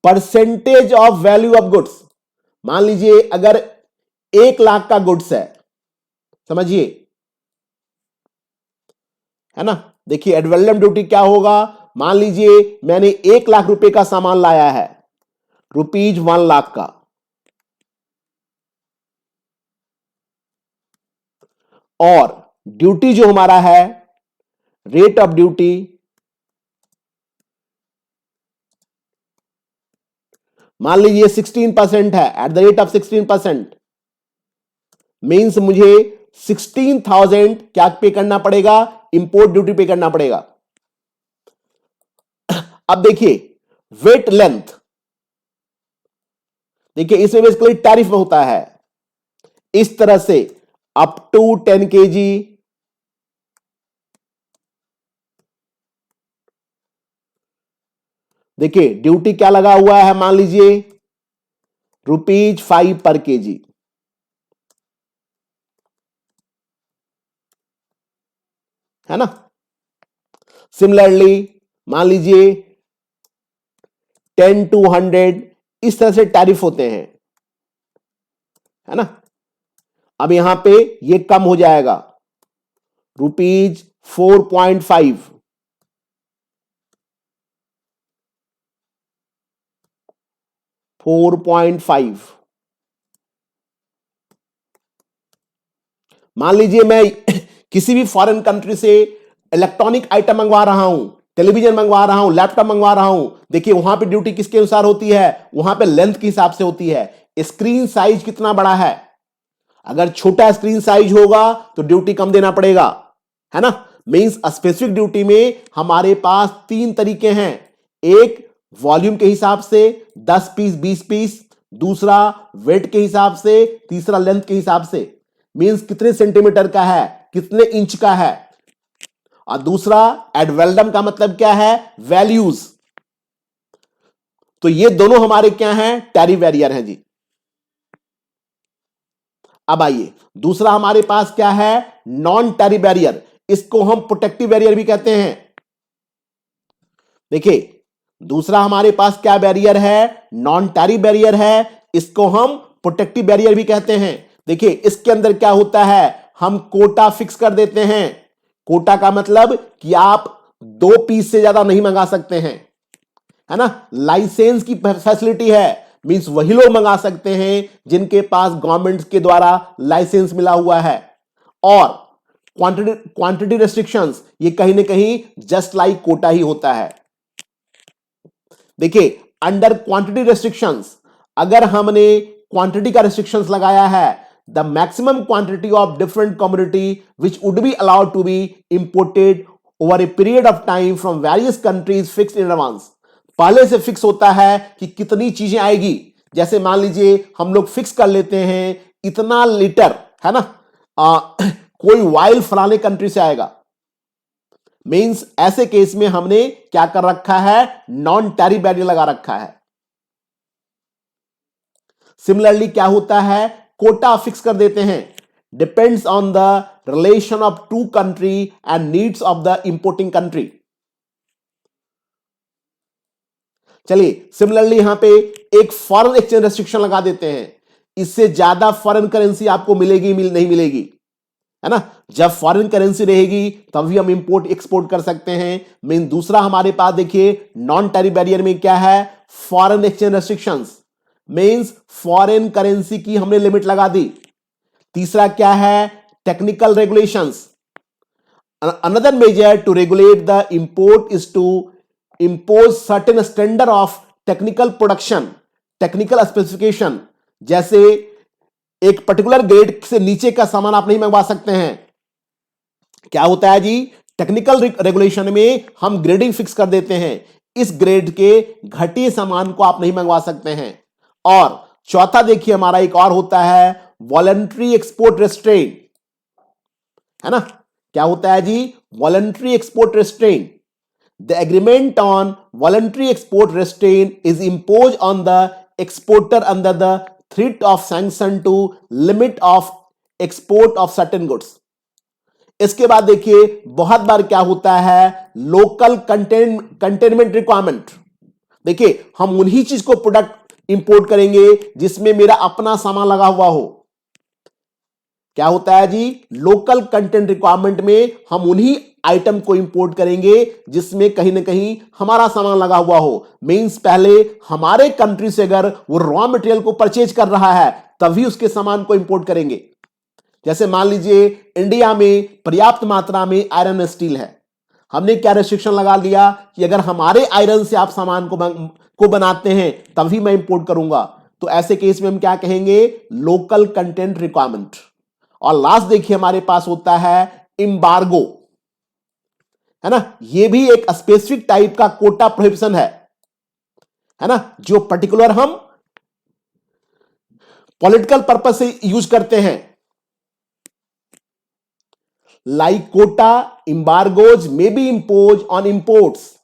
percentage of value of goods. मान लीजिए अगर 1 लाख का गुड्स है, समझिए, है ना। देखिए एड वॉल्यूम ड्यूटी क्या होगा, मान लीजिए मैंने 1 लाख रुपए का सामान लाया है, ₹1 लाख का, और ड्यूटी जो हमारा है, रेट ऑफ ड्यूटी मान लीजिए 16% है, at the rate of 16%, means मुझे 16,000 क्या पे करना पड़ेगा, इंपोर्ट ड्यूटी पे करना पड़ेगा। अब देखिए वेट लेंथ, देखिए इसमें बेसिकली टैरिफ होता है। इस तरह से अप टू 10 kg, देखिए ड्यूटी क्या लगा हुआ है, मान लीजिए ₹5 पर kg, है ना। सिमिलरली मान लीजिए 10 to 100, इस तरह से टैरिफ होते हैं, है ना। अब यहां पे ये कम हो जाएगा, ₹4.5, $4.5। मान लीजिए मैं किसी भी फॉरेन कंट्री से इलेक्ट्रॉनिक आइटम मंगवा रहा हूं, टेलीविजन मंगवा रहा हूं, लैपटॉप मंगवा रहा हूं, देखिए वहां पे ड्यूटी किसके अनुसार होती है, वहां पे लेंथ के हिसाब से होती है, स्क्रीन साइज कितना बड़ा है। अगर छोटा स्क्रीन साइज होगा तो ड्यूटी कम देना पड़ेगा, है ना। मींस स्पेसिफिक ड्यूटी में हमारे पास 3 तरीके हैं, एक वॉल्यूम के हिसाब से 10 पीस 20 पीस, दूसरा वेट के हिसाब से, तीसरा लेंथ के हिसाब से, मींस कितने सेंटीमीटर का है, कितने इंच का है, और दूसरा एड वैल्डम का मतलब क्या है, वैल्यूज। तो ये दोनों हमारे क्या हैं, टैरिफ बैरियर हैं जी। अब आइए दूसरा हमारे पास क्या है, नॉन टैरिफ बैरियर, इसको हम प्रोटेक्टिव बैरियर भी कहते हैं। देखिए दूसरा हमारे पास क्या बैरियर है, नॉन टैरिफ बैरियर है, इसको हम प्रोटेक्टिव बैरियर भी कहते हैं। देखिए इसके अंदर क्या होता है, हम कोटा फिक्स कर देते हैं। कोटा का मतलब कि आप 2 पीस से ज्यादा नहीं मंगा सकते हैं, है ना। लाइसेंस की फैसिलिटी है, मींस वही लोग मंगा सकते हैं जिनके पास गवर्नमेंट के द्वारा लाइसेंस मिला हुआ है। और क्वांटिटी रेस्ट्रिक्शंस, ये कहीं ना कहीं जस्ट लाइक कोटा ही होता है। देखिए अंडर क्वांटिटी रेस्ट्रिक्शंस, अगर हमने क्वांटिटी का रेस्ट्रिक्शंस लगाया है, the maximum quantity of different commodity which would be allowed to be imported over a period of time from various countries fixed in advance. पहले से फिक्स होता है कि कितनी चीजें आएगी। जैसे मान लीजिए हम लोग फिक्स कर लेते हैं इतना लीटर, है ना, कोई वाइल फलाने कंट्री से आएगा, मींस ऐसे केस में हमने क्या कर रखा है, नॉन टैरिफ बैरियर लगा रखा है। सिमिलरली क्या होता है, कोटा फिक्स कर देते हैं, depends on the relation of two country and needs of the importing country. चलिए सिमिलरली यहां पे एक फॉरेन एक्सचेंज रेस्ट्रिक्शन लगा देते हैं, इससे ज्यादा फॉरेन करेंसी आपको मिलेगी नहीं मिलेगी, है ना। जब फॉरेन करेंसी रहेगी तभी हम इंपोर्ट एक्सपोर्ट कर सकते हैं। मीन दूसरा हमारे पास देखिए नॉन टैरिफ बैरियर में क्या है, foreign exchange restrictions, means foreign currency की हमने लिमिट लगा दी। तीसरा क्या है, technical regulations, another measure to regulate the import is to impose certain standard of technical production, technical specification. जैसे एक पर्टिकुलर ग्रेड से नीचे का सामान आप नहीं मंगवा सकते हैं। क्या होता है जी, टेक्निकल रेगुलेशन में हम ग्रेडिंग फिक्स कर देते हैं, इस ग्रेड के घटिया सामान को आप नहीं मंगवा सकते हैं। और चौथा देखिए हमारा एक और होता है वॉलंटरी एक्सपोर्ट रेस्ट्रेन, है ना। क्या होता है जी, voluntary export restraint. The agreement on voluntary export restraint is impose on the exporter under the threat of sanction to limit of export of certain goods. इसके बाद देखिए बहुत बार क्या होता है, लोकल कंटेनमेंट रिक्वायरमेंट। देखिए हम उन्हीं चीज को प्रोडक्ट इंपोर्ट करेंगे जिसमें मेरा अपना सामान लगा हुआ हो। क्या होता है जी, लोकल कंटेंट रिक्वायरमेंट में हम उन्हीं आइटम को इंपोर्ट करेंगे जिसमें कहीं ना कहीं हमारा सामान लगा हुआ हो। मींस पहले हमारे कंट्री से अगर वो रॉ मटेरियल को परचेज कर रहा है तभी उसके सामान को इंपोर्ट करेंगे। जैसे मान लीजिए इंडिया में पर्याप्त मात्रा में आयरन स्टील है, हमने क्या रेस्ट्रिक्शन लगा दिया कि अगर हमारे आयरन से आप सामान को बनाते हैं तभी मैं इंपोर्ट करूंगा। तो ऐसे केस में हम क्या कहेंगे, लोकल कंटेंट रिक्वायरमेंट। और लास्ट देखिए हमारे पास होता है एम्बार्गो, है ना। ये भी एक स्पेसिफिक टाइप का कोटा प्रोहिबिशन है ना, जो पर्टिकुलर हम पॉलिटिकल पर्पस से यूज करते हैं। like quota, embargoes may be imposed on imports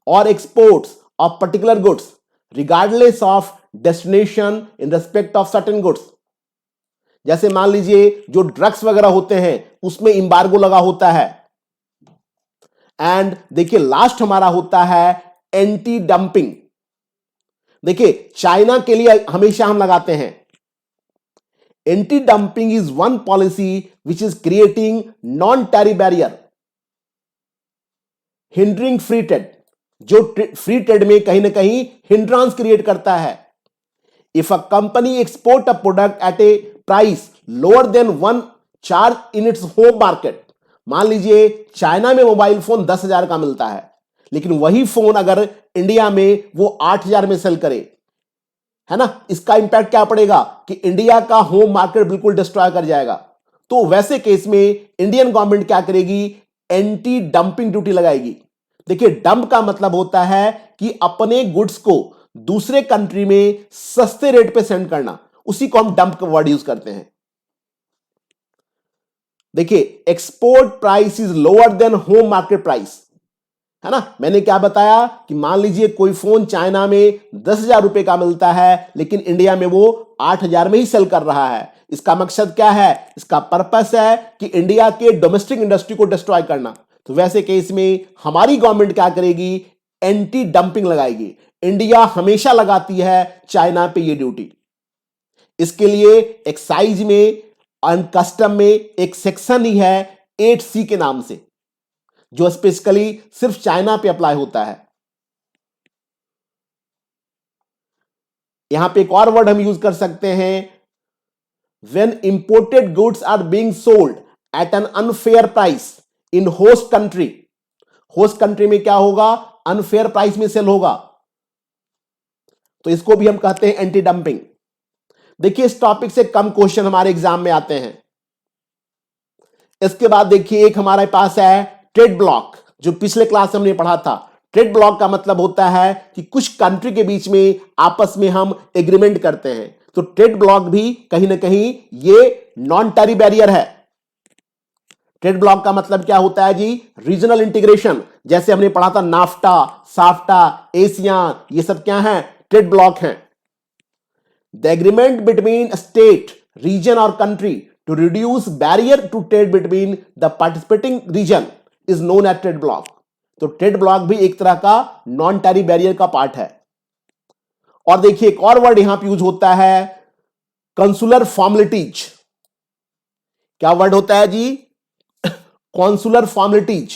or exports of particular goods, regardless of destination in respect of certain goods. जैसे मान लीजिए जो ड्रग्स वगैरह होते हैं उसमें इंबार्गो लगा होता है. एंड देखिए लास्ट हमारा होता है एंटी डंपिंग. देखिए चाइना के लिए हमेशा हम लगाते हैं. Anti dumping is one policy which is creating non tariff barrier, hindering free trade, जो फ्री ट्रेड में कहीं ना कहीं हिंड्रांस क्रिएट करता है. If a company export a product at a price lower than one charge in its home market, मान लीजिए China में मोबाइल फोन 10,000 का मिलता है, लेकिन वही फोन अगर इंडिया में वो 8,000 में सेल करे, है ना, इसका इंपैक्ट क्या पड़ेगा कि इंडिया का होम मार्केट बिल्कुल डिस्ट्रॉय कर जाएगा. तो वैसे केस में इंडियन गवर्नमेंट क्या करेगी, एंटी डंपिंग ड्यूटी लगाएगी. देखिए डंप का मतलब होता है कि अपने गुड्स को दूसरे कंट्री में सस्ते रेट पे सेंड करना, उसी को हम डंप का वर्ड यूज करते हैं. देखिए export price is lower than home market price, है ना. मैंने क्या बताया कि मान लीजिए कोई फोन चाइना में 10,000 रुपए का मिलता है, लेकिन इंडिया में वो 8,000 में ही सेल कर रहा है. इसका मकसद क्या है, इसका पर्पस है कि इंडिया के डोमेस्टिक इंडस्ट्री को डिस्ट्रॉय करना. तो वैसे केस में हमारी गवर्नमेंट क्या करेगी, एंटी डंपिंग लगाएगी. इंडिया हमेशा लगाती है चाइना पे ये ड्यूटी. इसके लिए एक्साइज में और कस्टम में एक सेक्शन ही है 8C के नाम से, जो स्पेसिकली सिर्फ चाइना पे अप्लाई होता है. यहां पे एक और वर्ड हम यूज कर सकते हैं, when imported goods are being sold at an unfair price in host country. Host country में क्या होगा, अनफेयर प्राइस में सेल होगा, तो इसको भी हम कहते हैं एंटी डंपिंग. देखिए इस टॉपिक से कम क्वेश्चन हमारे एग्जाम में आते हैं. इसके बाद देखिए एक हमारे पास है ट्रेड ब्लॉक, जो पिछले क्लास में हमने पढ़ा था. ट्रेड ब्लॉक का मतलब होता है कि कुछ कंट्री के बीच में आपस में हम एग्रीमेंट करते हैं. तो ट्रेड ब्लॉक भी कहीं ना कहीं ये नॉन टैरिफ बैरियर है. ट्रेड ब्लॉक का मतलब क्या होता है जी, रीजनल इंटीग्रेशन. जैसे हमने पढ़ा था नाफ्टा, साफ्टा, एशियान, ये सब क्या है, ट्रेड ब्लॉक हैं. The agreement between state, region और country to reduce barrier to trade between the participating region is known as trade bloc. तो ट्रेड ब्लॉक भी एक तरह का नॉन टैरिफ बैरियर का पार्ट है. और देखिए एक और वर्ड यहां पर यूज होता है, कंसुलर फॉर्मेलिटीज. क्या वर्ड होता है जी, consular formalities.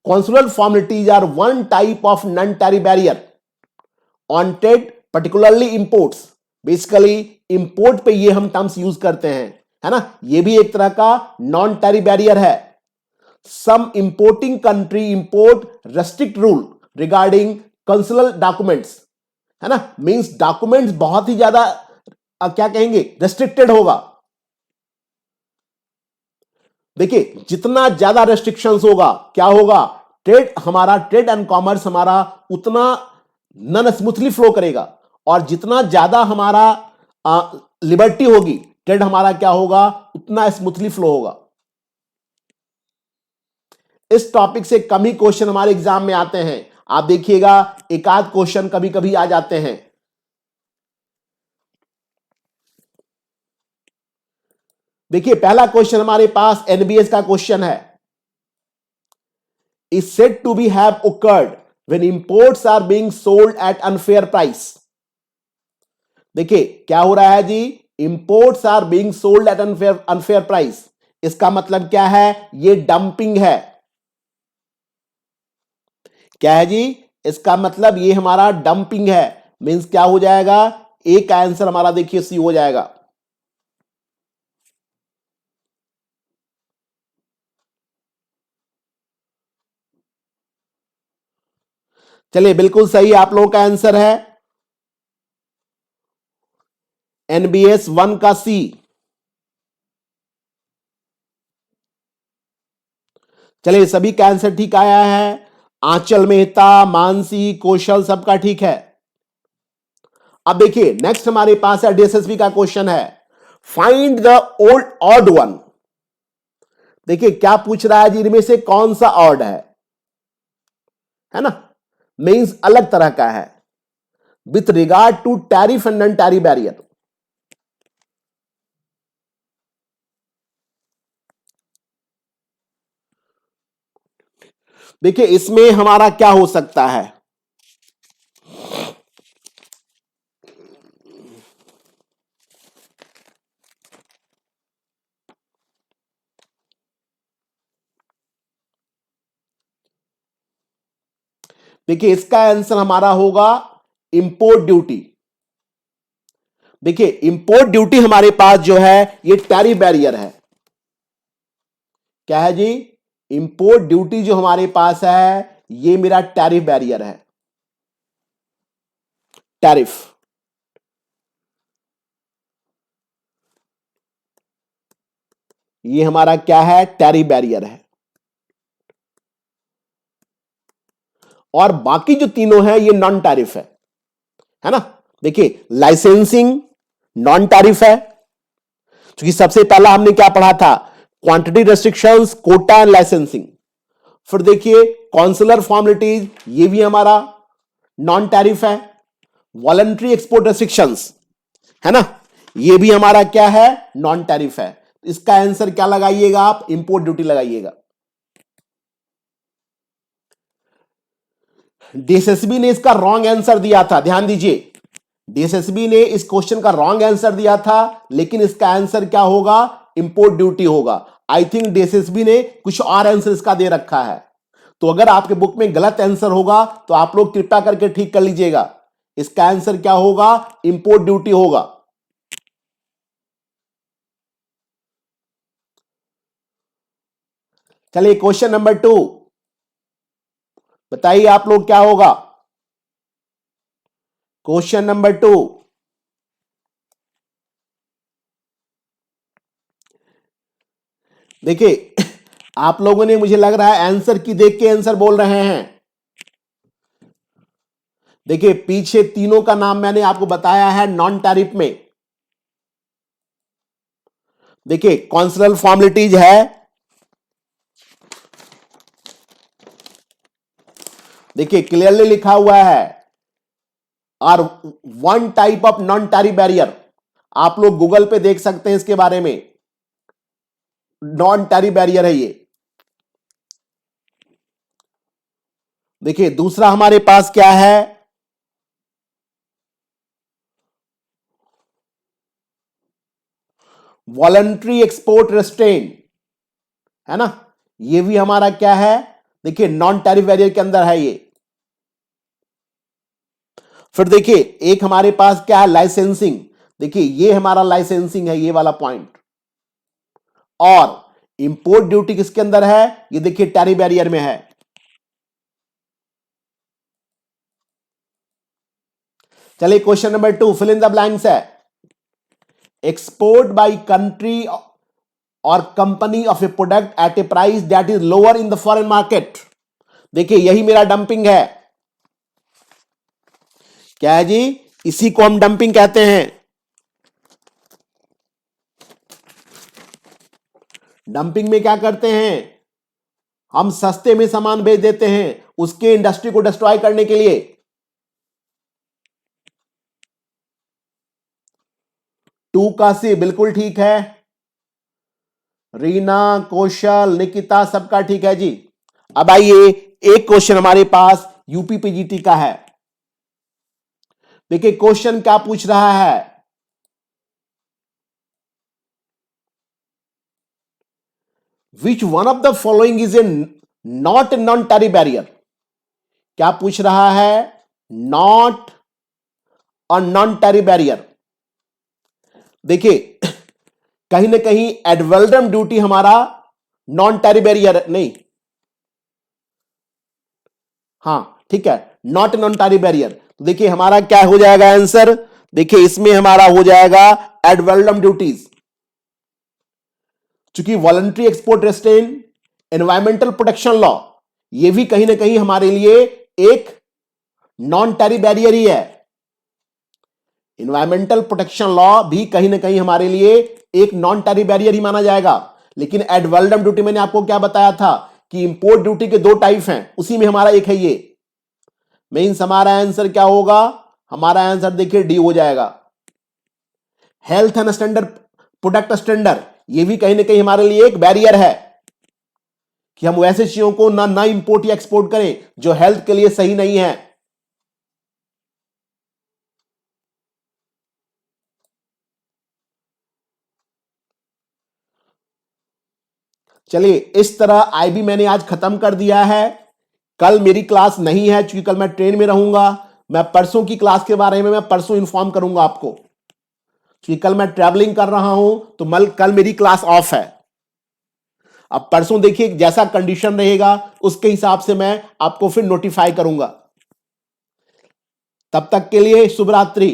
Consular formalities are one type of non-tariff barrier on trade, particularly imports. Basically import पे ये हम टर्म्स यूज करते हैं, है ना. ये भी एक तरह का नॉन टैरिफ बैरियर है. Some importing country import restrict rule regarding consular documents, है ना. मीन्स डॉक्यूमेंट्स बहुत ही ज्यादा क्या कहेंगे, रेस्ट्रिक्टेड होगा. देखिए जितना ज्यादा रेस्ट्रिक्शंस होगा क्या होगा, ट्रेड हमारा, ट्रेड एंड कॉमर्स हमारा उतना नन स्मूथली फ्लो करेगा. और जितना ज्यादा हमारा लिबर्टी होगी, ट्रेड हमारा क्या होगा, उतना स्मूथली फ्लो होगा. इस टॉपिक से कम ही क्वेश्चन हमारे एग्जाम में आते हैं. आप देखिएगा एक आध क्वेश्चन कभी कभी आ जाते हैं. देखिए पहला क्वेश्चन हमारे पास एनबीएस का क्वेश्चन है, is said to be have occurred when imports are being sold at unfair price. देखिए क्या हो रहा है जी, imports are being sold at unfair price. इसका मतलब क्या है, ये डंपिंग है. क्या है जी, इसका मतलब ये हमारा डंपिंग है. मींस क्या हो जाएगा, एक आंसर हमारा देखिए सी हो जाएगा. चलिए बिल्कुल सही आप लोगों का आंसर है एनबीएस 1 का सी. चलिए सभी का आंसर ठीक आया है. आंचल मेहता, मानसी, कौशल सबका ठीक है. अब देखिए नेक्स्ट हमारे पास है डीएसएसबी का क्वेश्चन है, find the old odd one देखिए क्या पूछ रहा है जी, इनमें से कौन सा ऑड है ना, मींस अलग तरह का है with regard to tariff and non tariff barrier. देखिए इसमें हमारा क्या हो सकता है, देखिए इसका आंसर हमारा होगा इंपोर्ट ड्यूटी। देखिए इंपोर्ट ड्यूटी हमारे पास जो है ये टैरिफ बैरियर है। क्या है जी, इंपोर्ट ड्यूटी जो हमारे पास है ये मेरा टैरिफ बैरियर है, टैरिफ। ये हमारा क्या है, टैरिफ बैरियर और बाकी जो तीनों हैं ये नॉन टैरिफ है ना। देखिए लाइसेंसिंग नॉन टैरिफ है, क्योंकि सबसे पहला हमने क्या पढ़ा था, quantity restrictions, quota and licensing. फिर देखिए कॉन्सुलर फॉर्मेलिटीज, ये भी हमारा नॉन टैरिफ है। वॉलंटरी एक्सपोर्ट रेस्ट्रिक्शंस है ना, ये भी हमारा क्या है, नॉन टैरिफ है। इसका आंसर क्या लगाइएगा आप, इंपोर्ट ड्यूटी लगाइएगा। डीएसएसबी ने इसका रॉन्ग आंसर दिया था, ध्यान दीजिए, डीएसएसबी ने इस क्वेश्चन का रॉन्ग आंसर दिया था, लेकिन इसका आंसर क्या होगा, इंपोर्ट ड्यूटी होगा। आई थिंक डीएसएसबी ने कुछ और आंसर इसका दे रखा है, तो अगर आपके बुक में गलत आंसर होगा तो आप लोग कृपया करके ठीक कर लीजिएगा। इसका आंसर क्या होगा, इंपोर्ट ड्यूटी होगा। चलिए क्वेश्चन नंबर 2 बताइए आप लोग क्या होगा। क्वेश्चन नंबर 2, देखिए आप लोगों ने, मुझे लग रहा है आंसर की देख के आंसर बोल रहे हैं। देखिए पीछे तीनों का नाम मैंने आपको बताया है नॉन टैरिफ में। देखिए कॉन्सुलर फॉर्मेलिटीज है, देखिए क्लियरली लिखा हुआ है, और one type of non tariff barrier, आप लोग गूगल पे देख सकते हैं इसके बारे में, नॉन टैरिफ बैरियर है ये। देखिए दूसरा हमारे पास क्या है, वॉलंटरी एक्सपोर्ट रेस्ट्रेन है ना, ये भी हमारा क्या है, देखिए नॉन टैरिफ बैरियर के अंदर है ये। फिर देखिए एक हमारे पास क्या है, लाइसेंसिंग, देखिए ये हमारा लाइसेंसिंग है, ये वाला पॉइंट। और इंपोर्ट ड्यूटी किसके अंदर है, ये देखिए टैरिफ बैरियर में है। चलिए question number 2 fill in the blanks है, एक्सपोर्ट बाय कंट्री और company of a product at a price that is lower in the foreign market. देखिए यही मेरा डंपिंग है। क्या है जी, इसी को हम डंपिंग कहते हैं। डंपिंग में क्या करते हैं, हम सस्ते में सामान बेच देते हैं उसके इंडस्ट्री को डिस्ट्रॉय करने के लिए। टू का सी बिल्कुल ठीक है, रीना, कौशल, निकिता सबका ठीक है जी। अब आइए एक क्वेश्चन हमारे पास यूपी पीजीटी का है। देखिए क्वेश्चन क्या पूछ रहा है, which one of the following is a not non tariff barrier. क्या पूछ रहा है, नॉट और नॉन टैरिफ बैरियर। देखिए कहीं ना कहीं एडवल्डम ड्यूटी हमारा नॉन टैरिफ बैरियर नहीं, हां ठीक है, नॉट नॉन टैरिफ बैरियर। तो देखिए हमारा क्या हो जाएगा आंसर, देखिए इसमें हमारा हो जाएगा एडवल्डम ड्यूटीज, चूंकि voluntary export restrain, environmental protection law, ये भी कहीं ना कहीं हमारे लिए एक नॉन टैरिफ बैरियर ही है। एनवायरमेंटल प्रोटेक्शन लॉ भी कहीं ना कहीं हमारे लिए एक नॉन टैरिफ बैरियर ही माना जाएगा। लेकिन एड वैलिडम ड्यूटी मैंने आपको क्या बताया था कि इंपोर्ट ड्यूटी के दो टाइप हैं, उसी में हमारा एक है ये मींस हमारा आंसर क्या होगा, हमारा आंसर देखिए डी हो जाएगा। Health and standard product standard, ये भी कहीं ना कहीं हमारे लिए एक बैरियर है कि हम वैसे चीजों को ना इंपोर्ट या एक्सपोर्ट करें जो हेल्थ के लिए सही नहीं है। चलिए इस तरह आईबी मैंने आज खत्म कर दिया है। कल मेरी क्लास नहीं है क्योंकि कल मैं ट्रेन में रहूंगा। मैं परसों की क्लास के बारे में मैं परसों इन्फॉर्म करूंगा आपको, क्योंकि कल मैं ट्रैवलिंग कर रहा हूं तो कल मेरी क्लास ऑफ है। अब परसों देखिए जैसा कंडीशन रहेगा उसके हिसाब से मैं आपको फिर नोटिफाई करूंगा। तब तक के लिए शुभ रात्रि।